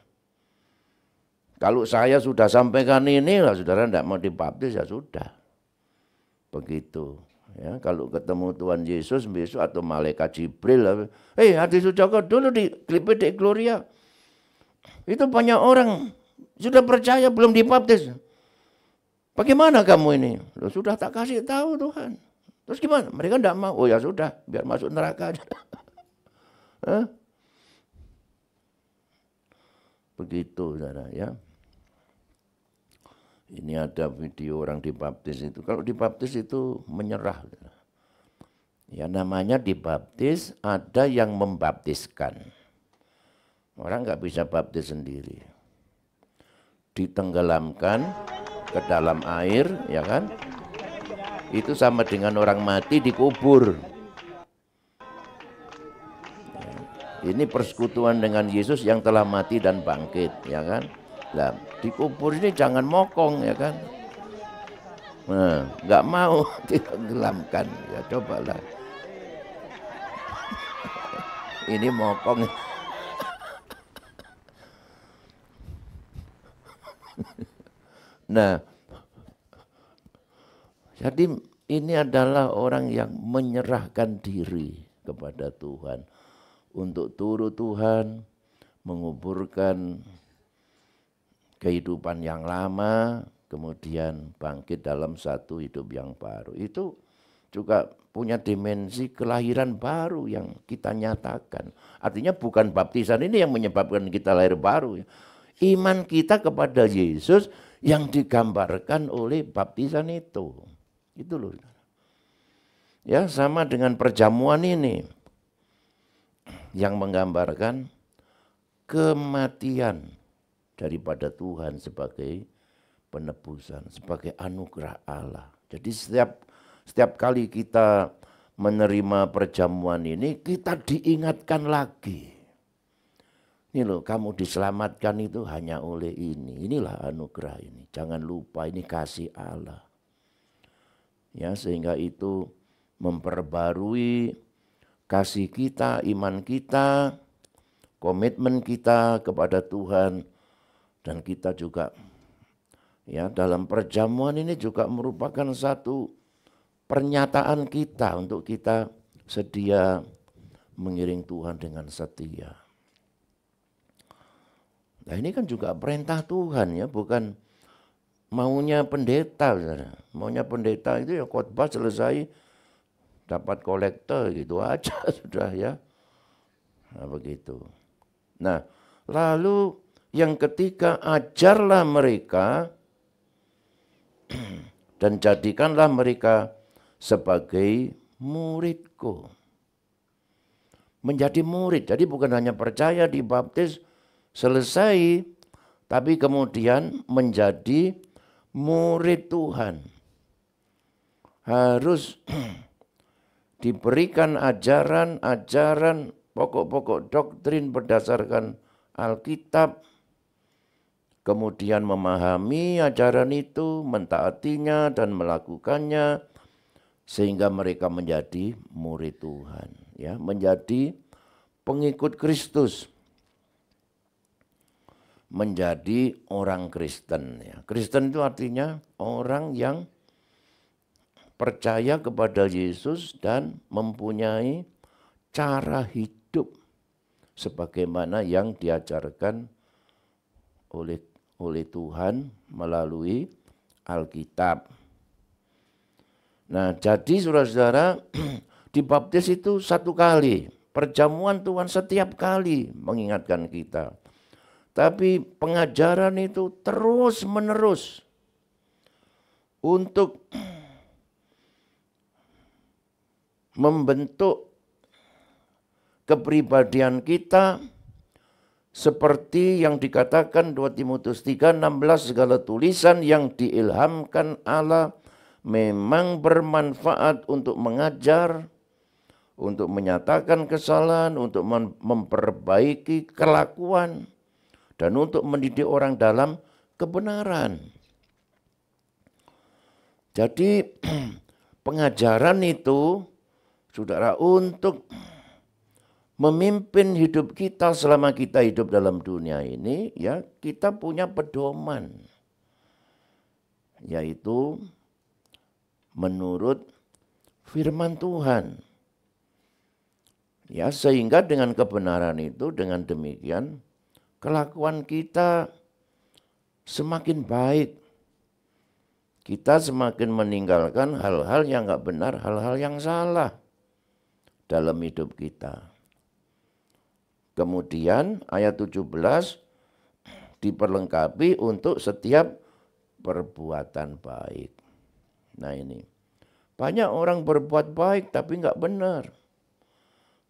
Kalau saya sudah sampaikan ini, lah saudara tidak mau dibaptis ya sudah. Begitu. Ya, kalau ketemu Tuhan Yesus besok atau malaikat Jibril. Hadi Sujoko dulu di GPD Gloria. Itu banyak orang sudah percaya belum dibaptis. Bagaimana kamu ini? Loh, sudah tak kasih tahu Tuhan. Terus gimana? Mereka tidak mau. Oh ya sudah, biar masuk neraka aja. Begitu saudara ya. Ini ada video orang dibaptis itu. Kalau dibaptis itu menyerah. Ya namanya dibaptis, ada yang membaptiskan. Orang nggak bisa baptis sendiri. Ditenggelamkan ke dalam air, ya kan? Itu sama dengan orang mati dikubur. Ini persekutuan dengan Yesus yang telah mati dan bangkit, ya kan? Nah, dikubur ini jangan mokong, ya kan? Nah, nggak mau ditenggelamkan, ya cobalah. Ini mokong. Nah, jadi ini adalah orang yang menyerahkan diri kepada Tuhan. Untuk turut Tuhan, menguburkan kehidupan yang lama, kemudian bangkit dalam satu hidup yang baru. Itu juga punya dimensi kelahiran baru yang kita nyatakan. Artinya bukan baptisan ini yang menyebabkan kita lahir baru. Iman kita kepada Yesus yang digambarkan oleh baptisan itu. Itu loh. Ya, sama dengan perjamuan ini yang menggambarkan kematian daripada Tuhan sebagai penebusan, sebagai anugerah Allah. Jadi setiap kali kita menerima perjamuan ini, kita diingatkan lagi. Ini loh, kamu diselamatkan itu hanya oleh ini. Inilah anugerah ini. Jangan lupa ini kasih Allah. Ya, sehingga itu memperbarui kasih kita, iman kita, komitmen kita kepada Tuhan, dan kita juga ya dalam perjamuan ini juga merupakan satu pernyataan kita untuk kita sedia mengiring Tuhan dengan setia. Nah, ini kan juga perintah Tuhan ya, bukan maunya pendeta. Maunya pendeta itu ya khotbah selesai dapat kolektor gitu aja sudah ya. Nah, begitu. Nah, lalu yang ketiga, ajarlah mereka dan jadikanlah mereka sebagai muridku. Menjadi murid, jadi bukan hanya percaya dibaptis selesai, tapi kemudian menjadi murid Tuhan. Harus diberikan ajaran-ajaran pokok-pokok doktrin berdasarkan Alkitab, kemudian memahami ajaran itu, mentaatinya dan melakukannya, sehingga mereka menjadi murid Tuhan, ya, menjadi pengikut Kristus, menjadi orang Kristen. Ya. Kristen itu artinya orang yang percaya kepada Yesus dan mempunyai cara hidup sebagaimana yang diajarkan oleh Tuhan melalui Alkitab. Nah, jadi saudara-saudara, dibaptis itu satu kali. Perjamuan Tuhan setiap kali mengingatkan kita. Tapi pengajaran itu terus menerus untuk membentuk kepribadian kita seperti yang dikatakan 2 Timotius 3:16, segala tulisan yang diilhamkan Allah memang bermanfaat untuk mengajar, untuk menyatakan kesalahan, untuk memperbaiki kelakuan, dan untuk mendidik orang dalam kebenaran. Jadi pengajaran itu, saudara, untuk memimpin hidup kita selama kita hidup dalam dunia ini, ya, kita punya pedoman, yaitu menurut firman Tuhan. Ya, sehingga dengan kebenaran itu, dengan demikian kelakuan kita semakin baik. Kita semakin meninggalkan hal-hal yang enggak benar, hal-hal yang salah dalam hidup kita. Kemudian ayat 17 diperlengkapi untuk setiap perbuatan baik. Nah ini, banyak orang berbuat baik tapi enggak benar.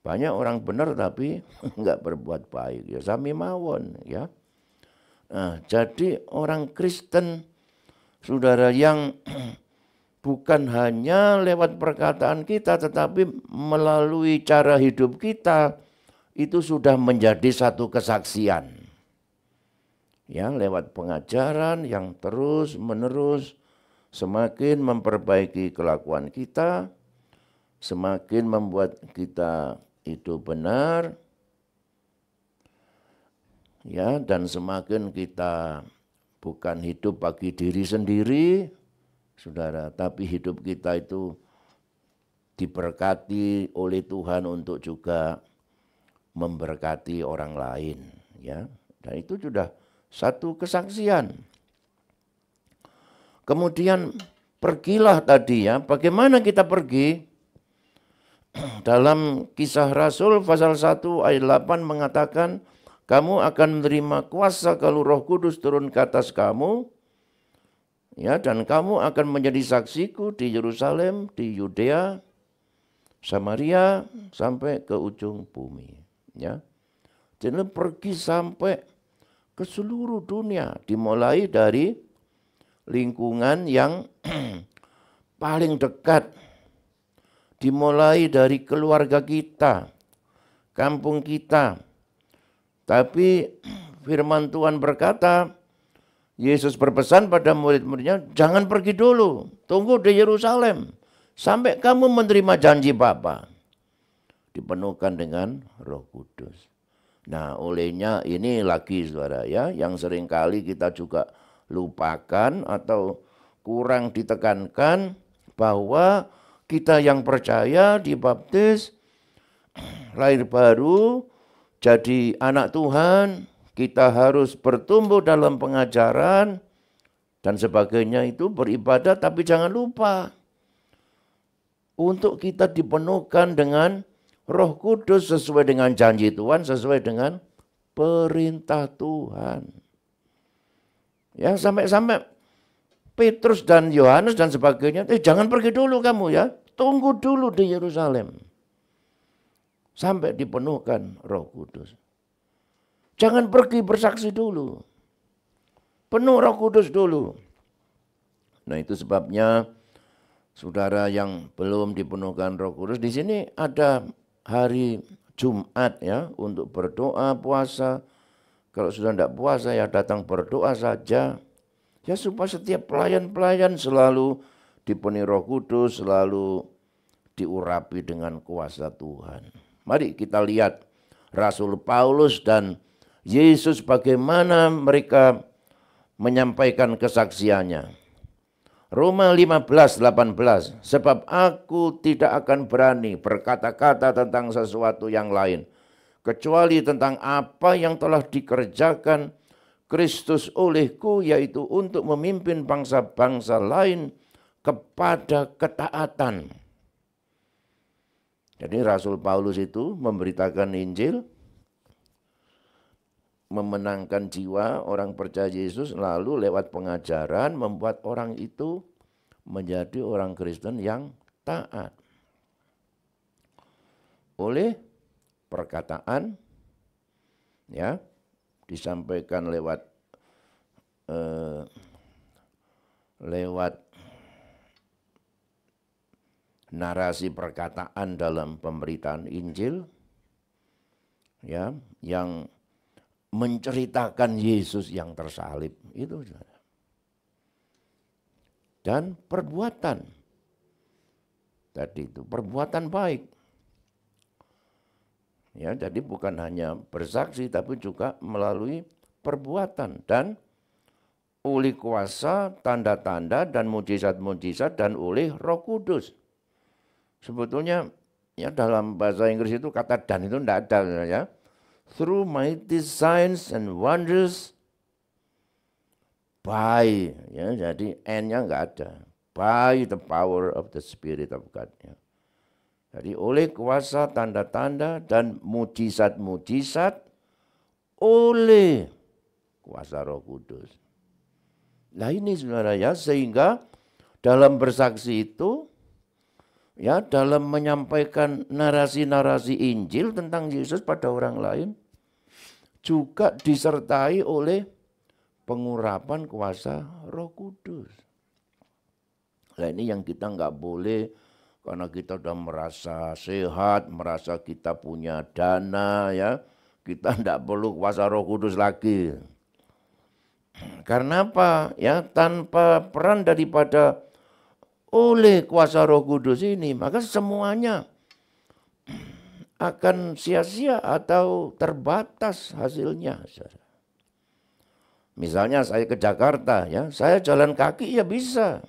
Banyak orang benar tapi enggak berbuat baik. Ya sami mawon ya. Nah, jadi orang Kristen, saudara, yang bukan hanya lewat perkataan kita tetapi melalui cara hidup kita, itu sudah menjadi satu kesaksian. Ya, lewat pengajaran yang terus menerus semakin memperbaiki kelakuan kita, semakin membuat kita hidup benar, ya, dan semakin kita bukan hidup bagi diri sendiri, saudara, tapi hidup kita itu diberkati oleh Tuhan untuk juga memberkati orang lain, ya. Dan itu sudah satu kesaksian. Kemudian pergilah tadi, ya. Bagaimana kita pergi? Dalam Kisah Rasul pasal 1 ayat 8 mengatakan, kamu akan menerima kuasa kalau Roh Kudus turun ke atas kamu, ya, dan kamu akan menjadi saksiku di Yerusalem, di Yudea, Samaria, sampai ke ujung bumi. Ya, jadi pergi sampai ke seluruh dunia, dimulai dari lingkungan yang paling dekat, dimulai dari keluarga kita, kampung kita. Tapi firman Tuhan berkata, Yesus berpesan pada murid-muridnya, jangan pergi dulu, tunggu di Yerusalem. Sampai kamu menerima janji Bapa. Dipenuhkan dengan Roh Kudus. Nah, olehnya ini lagi saudara ya, yang seringkali kita juga lupakan atau kurang ditekankan bahwa kita yang percaya dibaptis, lahir baru, jadi anak Tuhan, kita harus bertumbuh dalam pengajaran dan sebagainya itu beribadah, tapi jangan lupa untuk kita dipenuhkan dengan Roh Kudus sesuai dengan janji Tuhan, sesuai dengan perintah Tuhan. Ya, sampai-sampai Petrus dan Yohanes dan sebagainya, jangan pergi dulu kamu ya, tunggu dulu di Yerusalem. Sampai dipenuhkan Roh Kudus. Jangan pergi bersaksi dulu. Penuh Roh Kudus dulu. Nah, itu sebabnya saudara yang belum dipenuhkan Roh Kudus, di sini ada hari Jumat ya untuk berdoa, puasa. Kalau sudah tidak puasa ya datang berdoa saja. Ya supaya setiap pelayan-pelayan selalu dipenuhi Roh Kudus, selalu diurapi dengan kuasa Tuhan. Mari kita lihat Rasul Paulus dan Yesus bagaimana mereka menyampaikan kesaksiannya. Roma 15:18, sebab aku tidak akan berani berkata-kata tentang sesuatu yang lain, kecuali tentang apa yang telah dikerjakan Kristus olehku, yaitu untuk memimpin bangsa-bangsa lain kepada ketaatan. Jadi Rasul Paulus itu memberitakan Injil, memenangkan jiwa orang percaya Yesus, lalu lewat pengajaran membuat orang itu menjadi orang Kristen yang taat. Oleh perkataan, ya, disampaikan lewat narasi perkataan dalam pemberitaan Injil, ya, yang menceritakan Yesus yang tersalib itu, dan perbuatan tadi itu perbuatan baik ya, jadi bukan hanya bersaksi tapi juga melalui perbuatan dan oleh kuasa tanda-tanda dan mujizat-mujizat dan oleh Roh Kudus. Sebetulnya ya dalam bahasa Inggris itu kata dan itu tidak ada ya. Through mighty signs and wonders, by, ya, jadi N-nya enggak ada, by the power of the Spirit of God. Ya. Jadi oleh kuasa tanda-tanda dan mujizat-mujizat oleh kuasa Roh Kudus. Nah ini saudara ya, sehingga dalam bersaksi itu, ya, dalam menyampaikan narasi-narasi Injil tentang Yesus pada orang lain juga disertai oleh pengurapan kuasa Roh Kudus. Nah ini yang kita nggak boleh, karena kita sudah merasa sehat, merasa kita punya dana, ya, kita tidak perlu kuasa Roh Kudus lagi. Karena apa? Ya, tanpa peran daripada oleh kuasa Roh Kudus ini, maka semuanya akan sia-sia atau terbatas hasilnya. Misalnya saya ke Jakarta, ya, saya jalan kaki ya bisa.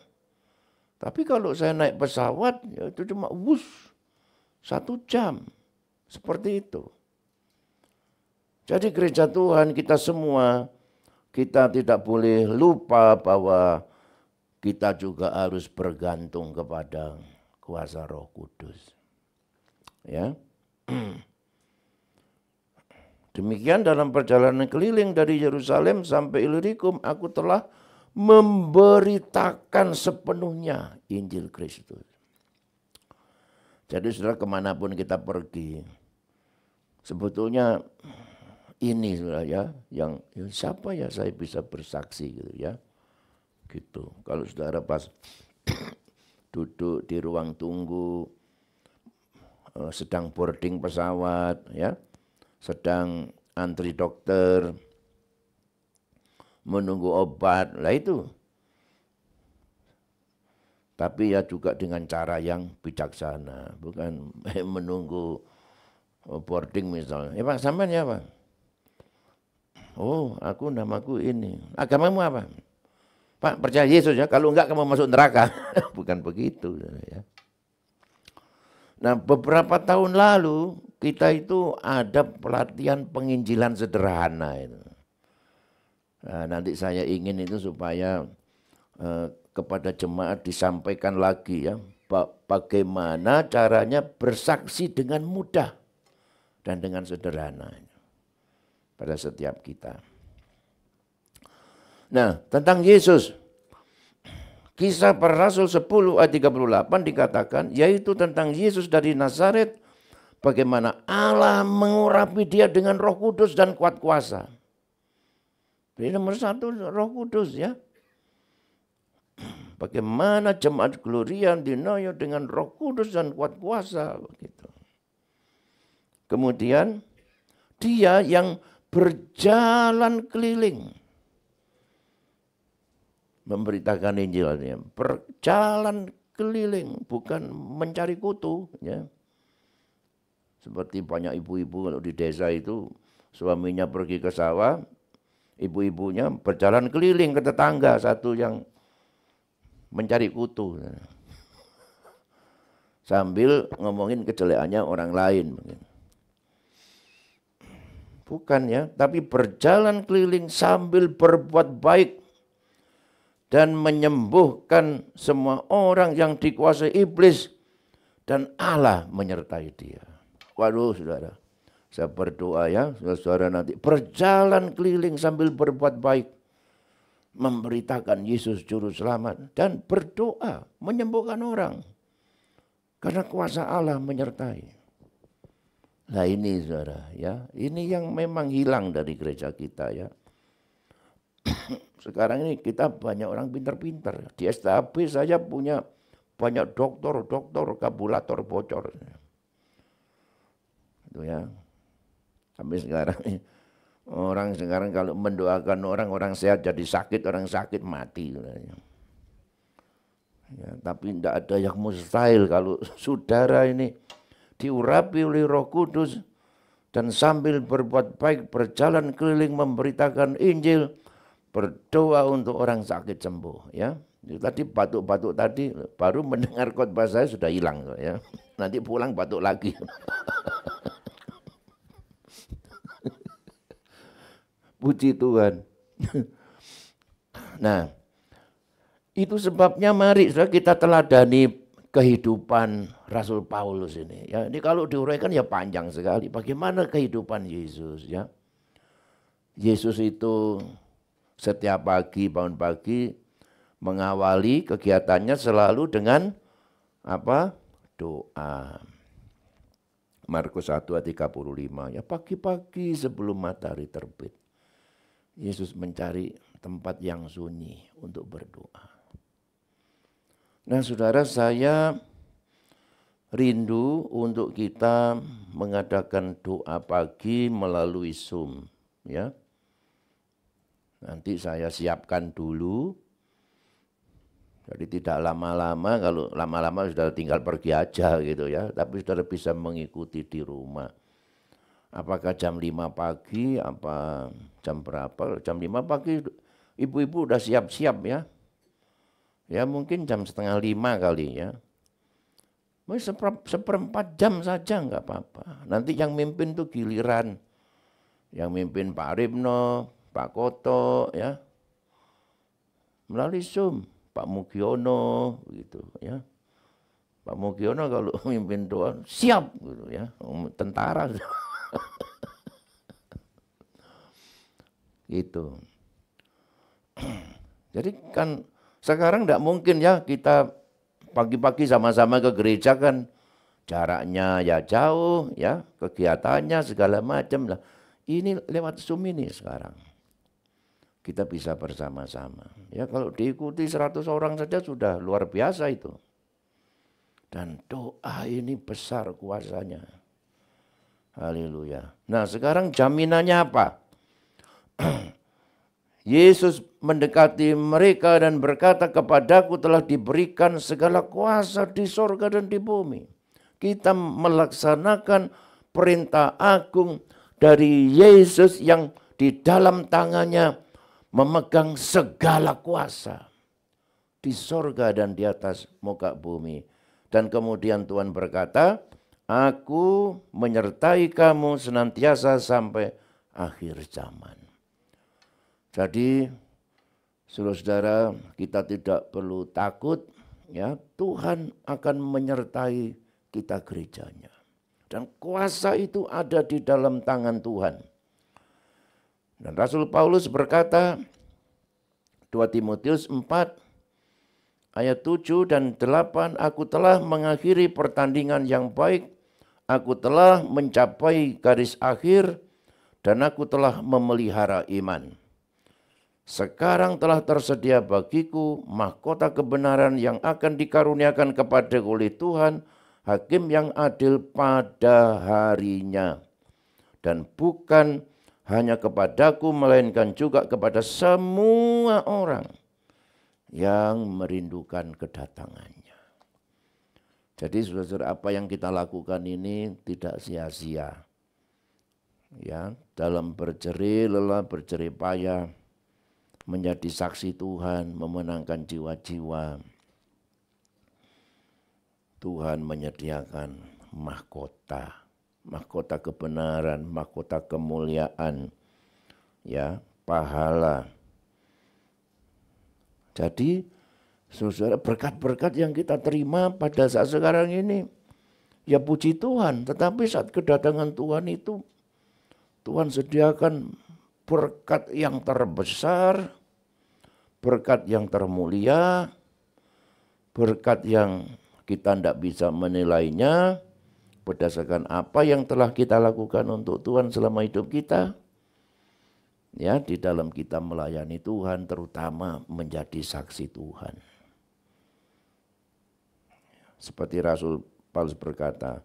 Tapi kalau saya naik pesawat, ya itu cuma 1 jam. Seperti itu. Jadi gereja Tuhan kita semua, kita tidak boleh lupa bahwa kita juga harus bergantung kepada kuasa Roh Kudus. Ya. Demikian dalam perjalanan keliling dari Yerusalem sampai Illyricum, aku telah memberitakan sepenuhnya Injil Kristus. Jadi saudara, kemanapun kita pergi, sebetulnya ini saudara ya, yang siapa ya saya bisa bersaksi gitu ya. Gitu. Kalau saudara pas duduk di ruang tunggu, sedang boarding pesawat, ya, sedang antri dokter, menunggu obat, lah itu Tapi ya juga dengan cara yang bijaksana, bukan menunggu boarding misalnya. Pak, sampean ya Pak? Oh, aku namaku ini. Agamamu apa? Pak, percaya Yesus ya, kalau enggak kamu masuk neraka. Bukan begitu ya. Nah, beberapa tahun lalu kita itu ada pelatihan penginjilan sederhana itu. Nah, nanti saya ingin itu supaya kepada jemaat disampaikan lagi ya, bagaimana caranya bersaksi dengan mudah dan dengan sederhana pada setiap kita. Nah, tentang Yesus, Kisah Para Rasul 10 ayat 38 dikatakan, yaitu tentang Yesus dari Nazaret, bagaimana Allah mengurapi dia dengan Roh Kudus dan kuat kuasa. Jadi nomor 1 Roh Kudus ya. Bagaimana jemaat Gloria dinoyo dengan Roh Kudus dan kuat kuasa begitu. Kemudian dia yang berjalan keliling memberitakan Injilnya, berjalan keliling, bukan mencari kutu. Ya. Seperti banyak ibu-ibu kalau di desa itu, suaminya pergi ke sawah, ibu-ibunya berjalan keliling ke tetangga, satu yang mencari kutu. Sambil ngomongin kejelekannya orang lain. Bukan ya, tapi berjalan keliling sambil berbuat baik dan menyembuhkan semua orang yang dikuasai iblis, dan Allah menyertai dia. Waduh saudara, saya berdoa ya, saudara nanti berjalan keliling sambil berbuat baik, memberitakan Yesus Juru Selamat, dan berdoa menyembuhkan orang, karena kuasa Allah menyertai. Nah ini saudara ya, ini yang memang hilang dari gereja kita ya. Sekarang ini kita banyak orang pintar-pintar. Di STAB saya punya banyak doktor kabulator bocor. Itu ya. Sampai sekarang orang sekarang kalau mendoakan orang sehat jadi sakit, orang sakit mati. Ya, tapi tidak ada yang mustahil kalau saudara ini diurapi oleh Roh Kudus dan sambil berbuat baik berjalan keliling memberitakan Injil, berdoa untuk orang sakit sembuh ya. Tadi batuk-batuk tadi baru mendengar khotbah saya sudah hilang ya. Nanti pulang batuk lagi. Puji Tuhan. Nah, itu sebabnya mari saudara kita teladani kehidupan Rasul Paulus ini ya. Ini kalau diuraikan ya panjang sekali. Bagaimana kehidupan Yesus ya. Yesus itu setiap pagi, bangun pagi, mengawali kegiatannya selalu dengan apa? Doa. Markus 1 ayat 35. Ya pagi-pagi sebelum matahari terbit, Yesus mencari tempat yang sunyi untuk berdoa. Nah saudara, saya rindu untuk kita mengadakan doa pagi melalui Zoom. Ya. Nanti saya siapkan dulu. Jadi tidak lama-lama, kalau lama-lama sudah tinggal pergi aja gitu ya. Tapi saudara bisa mengikuti di rumah. Apakah jam 5 pagi, apa jam berapa? Jam 5 pagi ibu-ibu udah siap-siap ya. Ya mungkin jam 4:30 kali ya. Seperempat jam saja enggak apa-apa. Nanti yang mimpin tuh giliran. Yang mimpin Pak Ribno, Pak Koto ya, melalui Zoom, Pak Mugiono gitu ya. Pak Mugiono kalau memimpin doa siap gitu ya, tentara gitu. Jadi kan sekarang tidak mungkin ya kita pagi-pagi sama-sama ke gereja kan, jaraknya ya jauh ya, kegiatannya segala macam lah. Ini lewat Zoom ini sekarang. Kita bisa bersama-sama. Ya kalau diikuti 100 orang saja sudah luar biasa itu. Dan doa ini besar kuasanya. Haleluya. Nah sekarang jaminannya apa? Yesus mendekati mereka dan berkata, kepadaku telah diberikan segala kuasa di sorga dan di bumi. Kita melaksanakan perintah agung dari Yesus yang di dalam tangannya memegang segala kuasa di sorga dan di atas muka bumi. Dan kemudian Tuhan berkata, aku menyertai kamu senantiasa sampai akhir zaman. Jadi saudara-saudara, kita tidak perlu takut, ya, Tuhan akan menyertai kita gerejanya. Dan kuasa itu ada di dalam tangan Tuhan. Dan Rasul Paulus berkata, 2 Timotius 4 ayat 7 dan 8, aku telah mengakhiri pertandingan yang baik, aku telah mencapai garis akhir, dan aku telah memelihara iman. Sekarang telah tersedia bagiku mahkota kebenaran yang akan dikaruniakan kepadaku oleh Tuhan, Hakim yang adil pada harinya. Dan bukan hanya kepadaku, melainkan juga kepada semua orang yang merindukan kedatangannya. Jadi saudara-saudara, apa yang kita lakukan ini tidak sia-sia. Ya, dalam berjerih lelah, berjerih payah, menjadi saksi Tuhan, memenangkan jiwa-jiwa. Tuhan menyediakan mahkota, mahkota kebenaran, mahkota kemuliaan, ya, pahala. Jadi, saudara, berkat-berkat yang kita terima pada saat sekarang ini, ya puji Tuhan. Tetapi saat kedatangan Tuhan itu, Tuhan sediakan berkat yang terbesar, berkat yang termulia, berkat yang kita tidak bisa menilainya berdasarkan apa yang telah kita lakukan untuk Tuhan selama hidup kita. Ya, di dalam kita melayani Tuhan, terutama menjadi saksi Tuhan. Seperti Rasul Paulus berkata,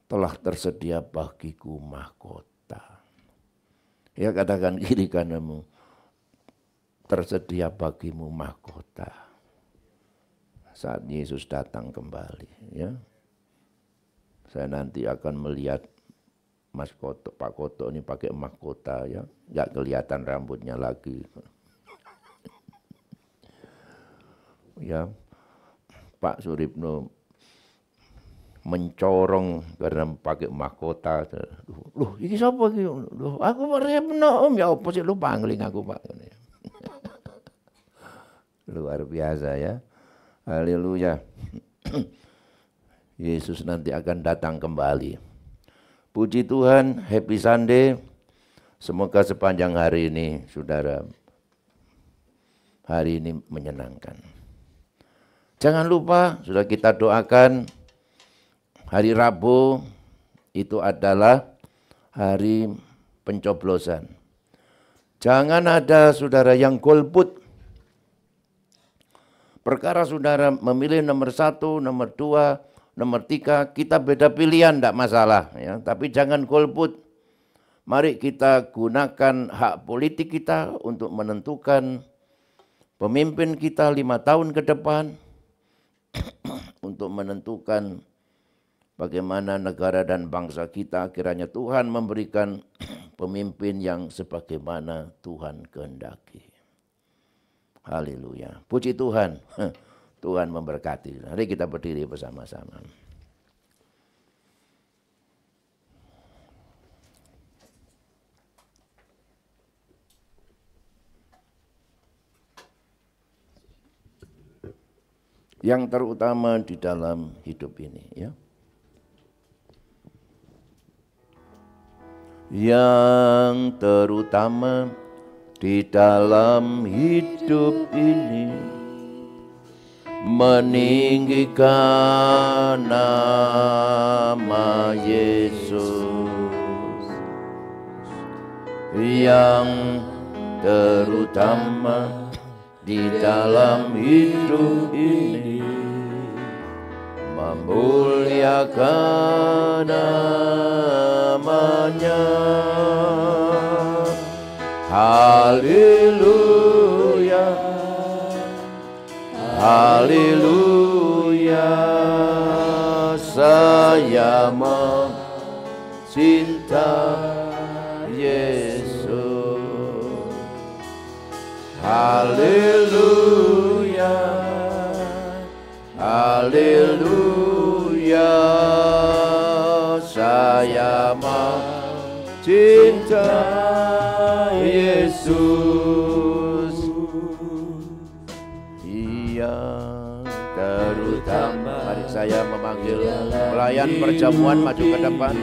telah tersedia bagiku mahkota. Ya, katakan kiri kananmu, tersedia bagimu mahkota. Saat Yesus datang kembali, ya. Saya nanti akan melihat Mas Koto, Pak Koto ini pakai mahkota, ya, nggak kelihatan rambutnya lagi. Ya, Pak Suripno mencorong karena pakai mahkota. Loh, ini siapa iki? Loh, aku merepno Om, ya apa sih lu pangling aku, Pak. Luar biasa, ya. Haleluya. Yesus nanti akan datang kembali. Puji Tuhan, happy Sunday. Semoga sepanjang hari ini, saudara, hari ini menyenangkan. Jangan lupa, sudah kita doakan, hari Rabu itu adalah hari pencoblosan. Jangan ada saudara yang golput. Perkara saudara memilih nomor 1, nomor 2, nomor 3, kita beda pilihan, tidak masalah. Ya. Tapi jangan golput. Mari kita gunakan hak politik kita untuk menentukan pemimpin kita 5 tahun ke depan. Untuk menentukan bagaimana negara dan bangsa kita, kiranya Tuhan memberikan pemimpin yang sebagaimana Tuhan kehendaki. Haleluya. Puji Tuhan. Tuhan memberkati. Mari kita berdiri bersama-sama. Yang terutama di dalam hidup ini, ya. Yang terutama di dalam hidup ini, meninggikan nama Yesus. Yang terutama di dalam hidup ini, memuliakan namanya. Haleluya, haleluya, saya mencinta Yesus. Haleluya, haleluya, saya mencinta Yesus. Yang terutama, mari saya memanggil pelayan perjamuan maju ke depan,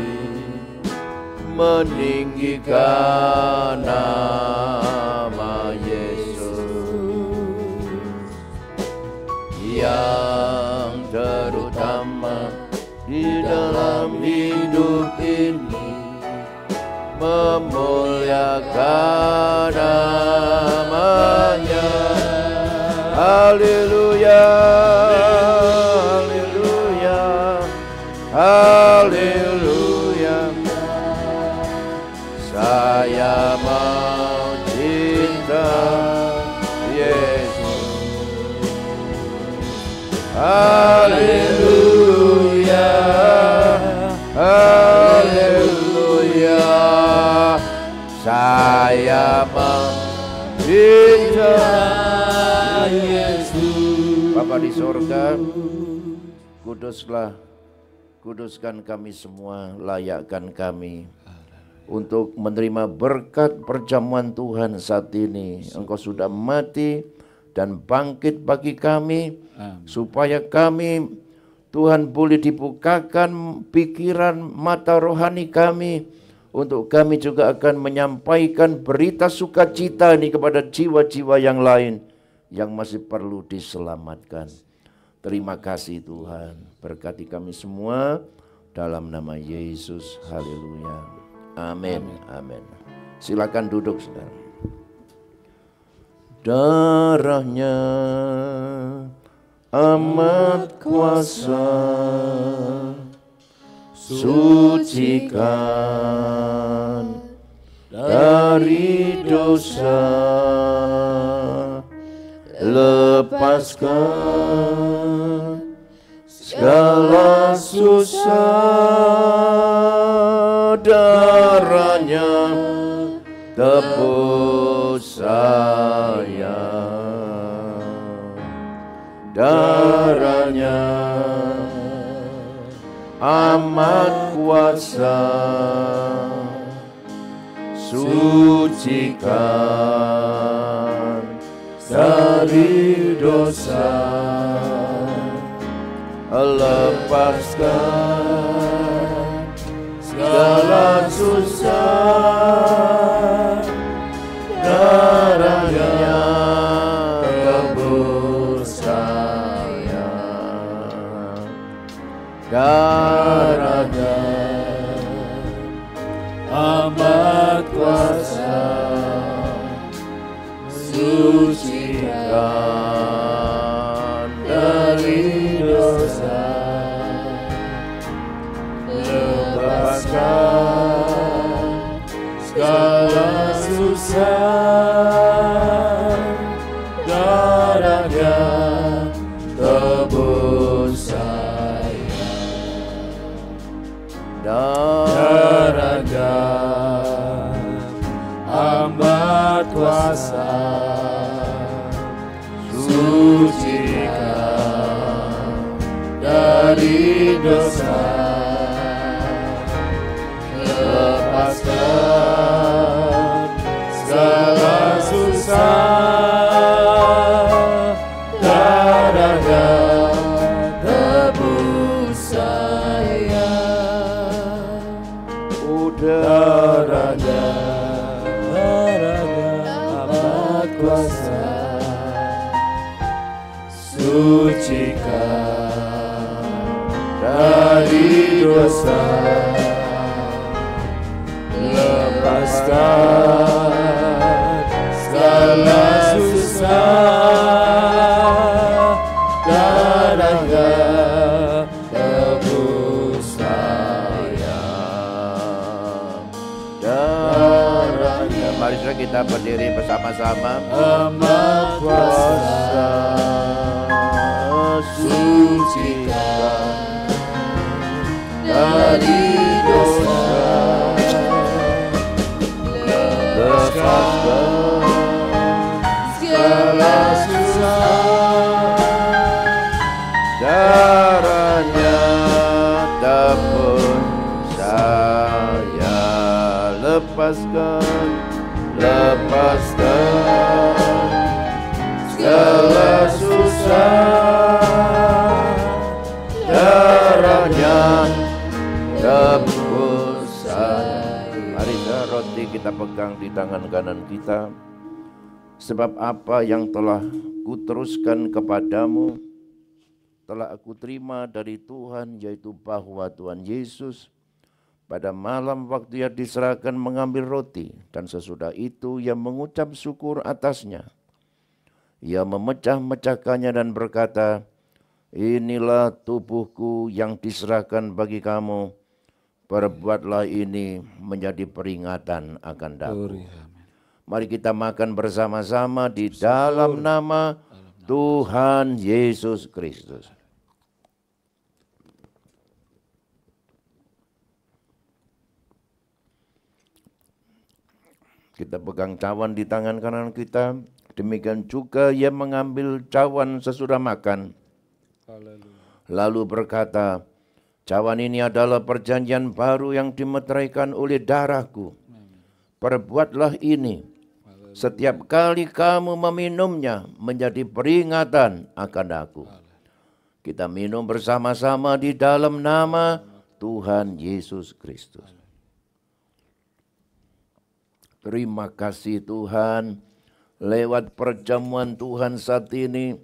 meninggikan nama Yesus. Yang terutama di dalam hidup ini, memuliakan namanya. Haleluya, haleluya, haleluya, saya mau cinta Yesus. Haleluya, haleluya, saya mencinta Yesus. Bapa di sorga, kuduskan kami semua, layakkan kami untuk menerima berkat perjamuan Tuhan saat ini. Engkau sudah mati dan bangkit bagi kami, supaya kami, Tuhan, boleh dibukakan pikiran mata rohani kami, untuk kami juga akan menyampaikan berita sukacita ini kepada jiwa-jiwa yang lain yang masih perlu diselamatkan. Terima kasih Tuhan, berkati kami semua dalam nama Yesus. Haleluya. Amin. Amin. Silakan duduk, saudara. Darahnya amat kuasa, sucikan dari dosa, lepaskan segala susah. Darahnya tebus saya, darahnya amat kuasa, sucikan dari dosa, lepaskan segala susah. Darahnya tebus saya, darahnya amat kuasa, sucikan dari dosa, lepaskan segala susah. Darahnya tebus saya, darahnya amat kuasa, sucikan dari dosa, lepaskan segala susah. Darahnya tebus saya, darahnya amat kuasa, sucikan dari dosa, lepaskan segala susah. Darahnya tebus saya, darahnya. Mari saudara kita berdiri bersama-sama. Amat kuasa sucikan dari dosa, lepaskan segala susah, Darahnya tebus saya, lepaskan segala susah, darahnya tebus saya. Mari roti kita pegang di tangan kanan kita. Sebab apa yang telah kuteruskan kepadamu telah aku terima dari Tuhan, yaitu bahwa Tuhan Yesus pada malam waktu ia diserahkan mengambil roti, dan sesudah itu ia mengucap syukur atasnya. Ia memecah-mecahkannya dan berkata, inilah tubuhku yang diserahkan bagi kamu, perbuatlah ini menjadi peringatan akan aku. Mari kita makan bersama-sama di dalam nama Tuhan Yesus Kristus. Kita pegang cawan di tangan kanan kita. Demikian juga ia mengambil cawan sesudah makan. Lalu berkata, cawan ini adalah perjanjian baru yang dimeteraikan oleh darahku. Perbuatlah ini setiap kali kamu meminumnya menjadi peringatan akan aku. Kita minum bersama-sama di dalam nama Tuhan Yesus Kristus. Terima kasih Tuhan, lewat perjamuan Tuhan saat ini,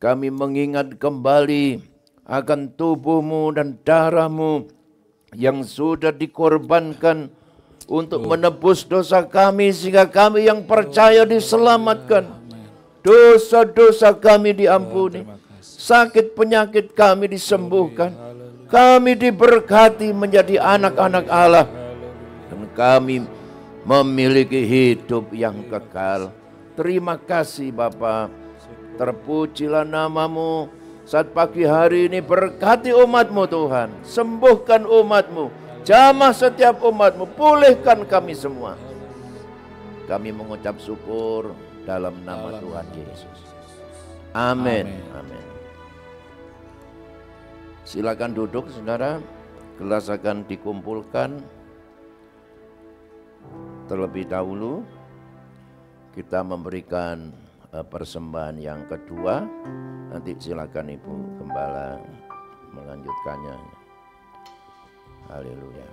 kami mengingat kembali akan tubuh-Mu dan darah-Mu yang sudah dikorbankan untuk menebus dosa kami, sehingga kami yang percaya diselamatkan. Dosa-dosa kami diampuni, sakit penyakit kami disembuhkan, kami diberkati menjadi anak-anak Allah, dan kami memiliki hidup yang kekal. Terima kasih Bapa, terpujilah nama-Mu. Saat pagi hari ini berkati umat-Mu Tuhan, sembuhkan umat-Mu, jamah setiap umat-Mu, pulihkan kami semua. Kami mengucap syukur dalam nama Tuhan Yesus. Amin. Amin. Silakan duduk saudara, gelas akan dikumpulkan. Terlebih dahulu kita memberikan persembahan yang kedua. Nanti silakan Ibu Gembala melanjutkannya. Haleluya.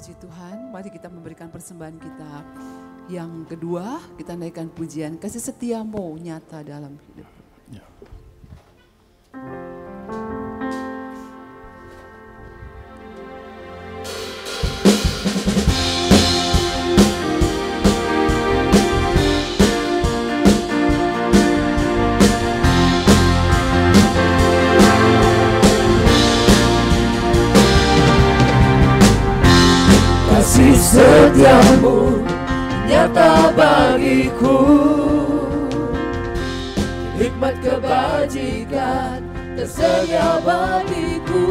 Puji Tuhan, mari kita memberikan persembahan kita yang kedua. Kita naikkan pujian kasih setia-Mu nyata dalam hidup. kasih setiamu nyata bagiku, hikmat kebajikan tersedia bagiku,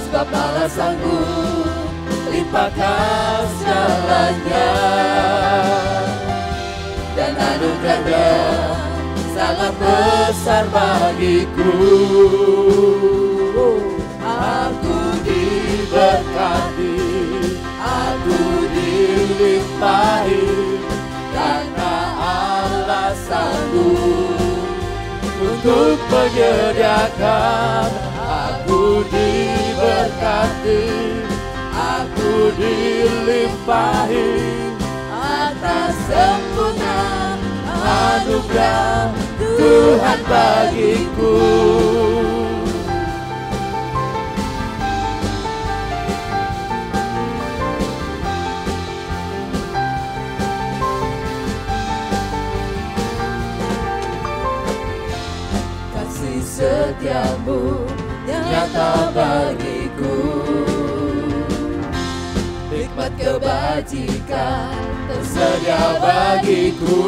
sebab Allah sanggup limpahkan segalanya, dan anugerahnya sangat besar bagiku. Aku diberkati, aku dilimpahi, karena Allah sanggup untuk menyediakan. Aku diberkati, aku dilimpahi, atas sempurna anugerah Tuhan bagiku. setiamu nyata bagiku. Hikmat kebajikan tersedia bagiku.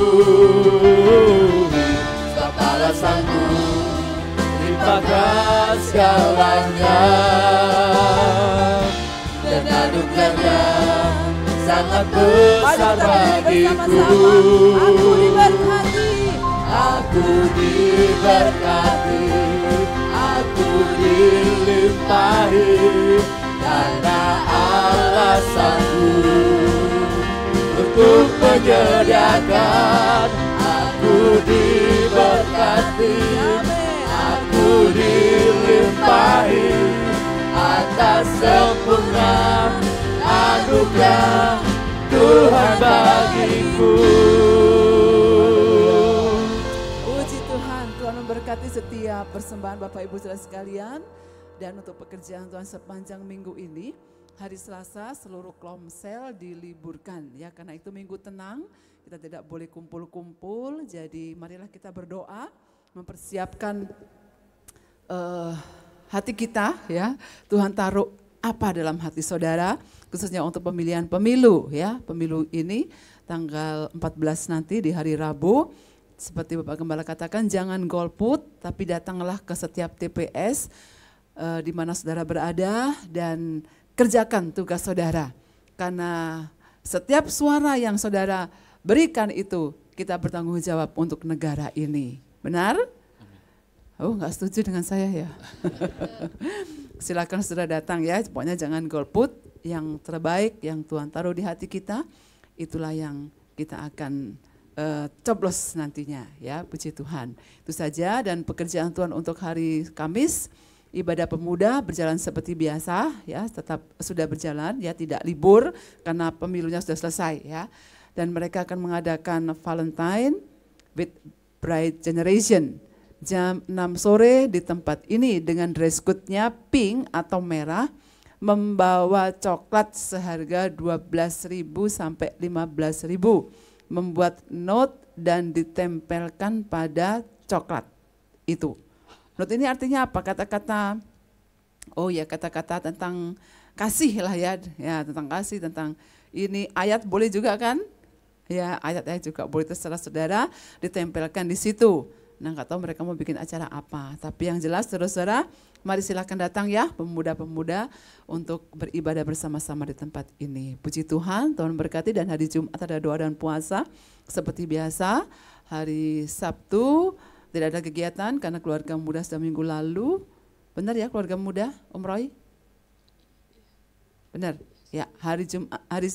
Sebab alasanmu limpahkan segalanya, dan anugerahnya sangat besar bagiku. Aku diberkati, aku dilimpahi, karena alasanmu untuk menyediakan. Aku diberkati, aku dilimpahi atas sempurna anugerah Tuhan bagiku. Puji Tuhan, Tuhan memberkati setiap persembahan Bapak Ibu Saudara sekalian. Dan untuk pekerjaan Tuhan sepanjang minggu ini, hari Selasa seluruh Klomsel diliburkan ya, karena itu minggu tenang, kita tidak boleh kumpul-kumpul. Jadi marilah kita berdoa, mempersiapkan hati kita ya. Tuhan taruh apa dalam hati saudara, khususnya untuk pemilihan pemilu ya. Pemilu ini tanggal 14 nanti di hari Rabu. Seperti Bapak Gembala katakan, jangan golput, tapi datanglah ke setiap TPS di mana saudara berada dan kerjakan tugas saudara. Karena setiap suara yang saudara berikan itu, kita bertanggung jawab untuk negara ini. Benar? Oh, enggak setuju dengan saya ya. Silakan saudara datang ya, pokoknya jangan golput. Yang terbaik yang Tuhan taruh di hati kita, itulah yang kita akan coblos nantinya ya, puji Tuhan. Itu saja, dan pekerjaan Tuhan untuk hari Kamis, ibadah pemuda berjalan seperti biasa ya, tetap sudah berjalan ya, tidak libur karena pemilunya sudah selesai ya. Dan mereka akan mengadakan Valentine with Bride Generation jam 6 sore di tempat ini dengan dress code-nya pink atau merah, membawa coklat seharga 12.000 sampai 15.000, membuat note dan ditempelkan pada coklat itu. Note ini artinya apa? Kata-kata, oh ya, kata-kata tentang kasih lah ya, tentang kasih, tentang ini ayat boleh juga kan? Ya, ayat-ayat juga boleh, terserah saudara, ditempelkan di situ. Nah, nggak tahu mereka mau bikin acara apa, tapi yang jelas saudara-saudara, mari silakan datang ya, pemuda-pemuda, untuk beribadah bersama-sama di tempat ini. Puji Tuhan, Tuhan berkati, dan hari Jumat ada doa dan puasa seperti biasa. Hari Sabtu tidak ada kegiatan karena keluarga muda sudah minggu lalu. Benar ya keluarga muda, Om Roy? Benar. Ya, hari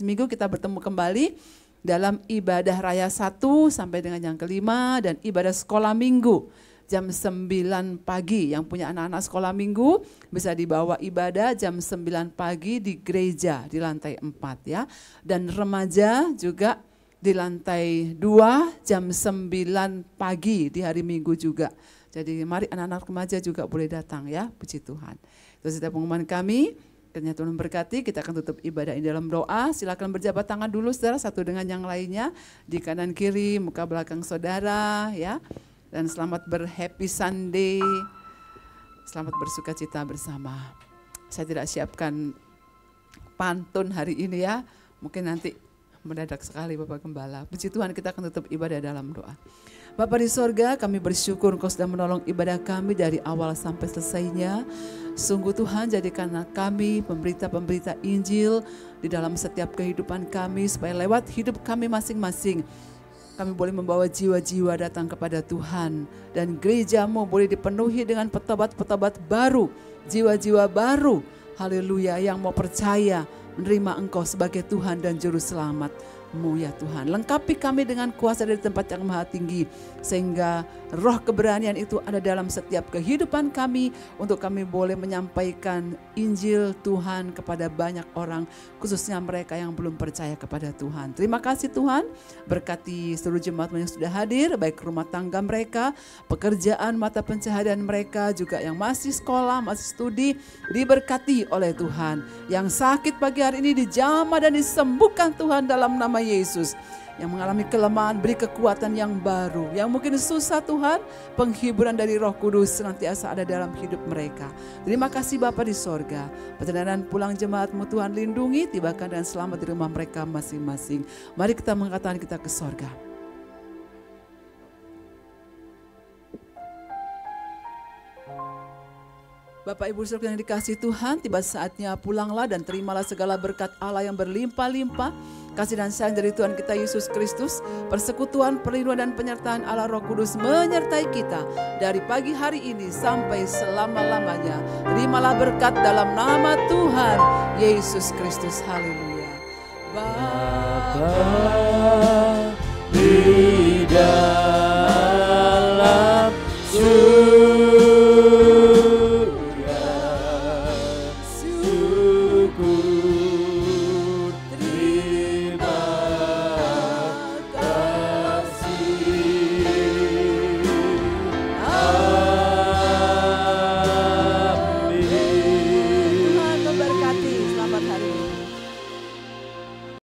Minggu kita bertemu kembali dalam ibadah raya 1 sampai dengan yang kelima, dan ibadah sekolah minggu jam 9 pagi. Yang punya anak-anak sekolah minggu bisa dibawa ibadah jam 9 pagi di gereja di lantai 4 ya. Dan remaja juga di lantai 2 jam 9 pagi di hari Minggu juga. Jadi mari anak-anak remaja juga boleh datang ya, puji Tuhan. Itu setiap pengumuman kami. Ternyata Tuhan berkati, kita akan tutup ibadah ini dalam doa. Silakan berjabat tangan dulu saudara, satu dengan yang lainnya. Di kanan kiri, muka belakang saudara ya. Dan selamat ber-happy Sunday. Selamat bersuka cita bersama. Saya tidak siapkan pantun hari ini ya. Mungkin nanti mendadak sekali Bapak Gembala. Puji Tuhan, kita akan tutup ibadah dalam doa. Bapa di sorga, kami bersyukur Engkau sudah menolong ibadah kami dari awal sampai selesainya. Sungguh Tuhan, jadikanlah kami pemberita-pemberita Injil di dalam setiap kehidupan kami, supaya lewat hidup kami masing-masing, kami boleh membawa jiwa-jiwa datang kepada Tuhan. Dan gereja-Mu boleh dipenuhi dengan petobat-petobat baru, jiwa-jiwa baru, haleluya, yang mau percaya menerima Engkau sebagai Tuhan dan Juru Selamat-Mu ya Tuhan. Lengkapi kami dengan kuasa dari tempat yang maha tinggi, sehingga roh keberanian itu ada dalam setiap kehidupan kami, untuk kami boleh menyampaikan Injil Tuhan kepada banyak orang, khususnya mereka yang belum percaya kepada Tuhan. Terima kasih Tuhan, berkati seluruh jemaat yang sudah hadir, baik rumah tangga mereka, pekerjaan, mata pencaharian mereka, juga yang masih sekolah, masih studi, diberkati oleh Tuhan. Yang sakit pagi hari ini dijamah dan disembuhkan Tuhan dalam nama Yesus. yang mengalami kelemahan, beri kekuatan yang baru. Yang mungkin susah Tuhan, penghiburan dari Roh Kudus senantiasa ada dalam hidup mereka. Terima kasih Bapa di sorga. Perjalanan pulang jemaat-Mu Tuhan lindungi, tibakan dan selamat di rumah mereka masing-masing. Mari kita mengangkat kita ke sorga. Bapak Ibu Saudara yang dikasihi Tuhan, tiba saatnya pulanglah dan terimalah segala berkat Allah yang berlimpah-limpah. Kasih dan sayang dari Tuhan kita Yesus Kristus, persekutuan, perlindungan dan penyertaan Allah Roh Kudus menyertai kita dari pagi hari ini sampai selama-lamanya. Terimalah berkat dalam nama Tuhan Yesus Kristus. Haleluya. Bapa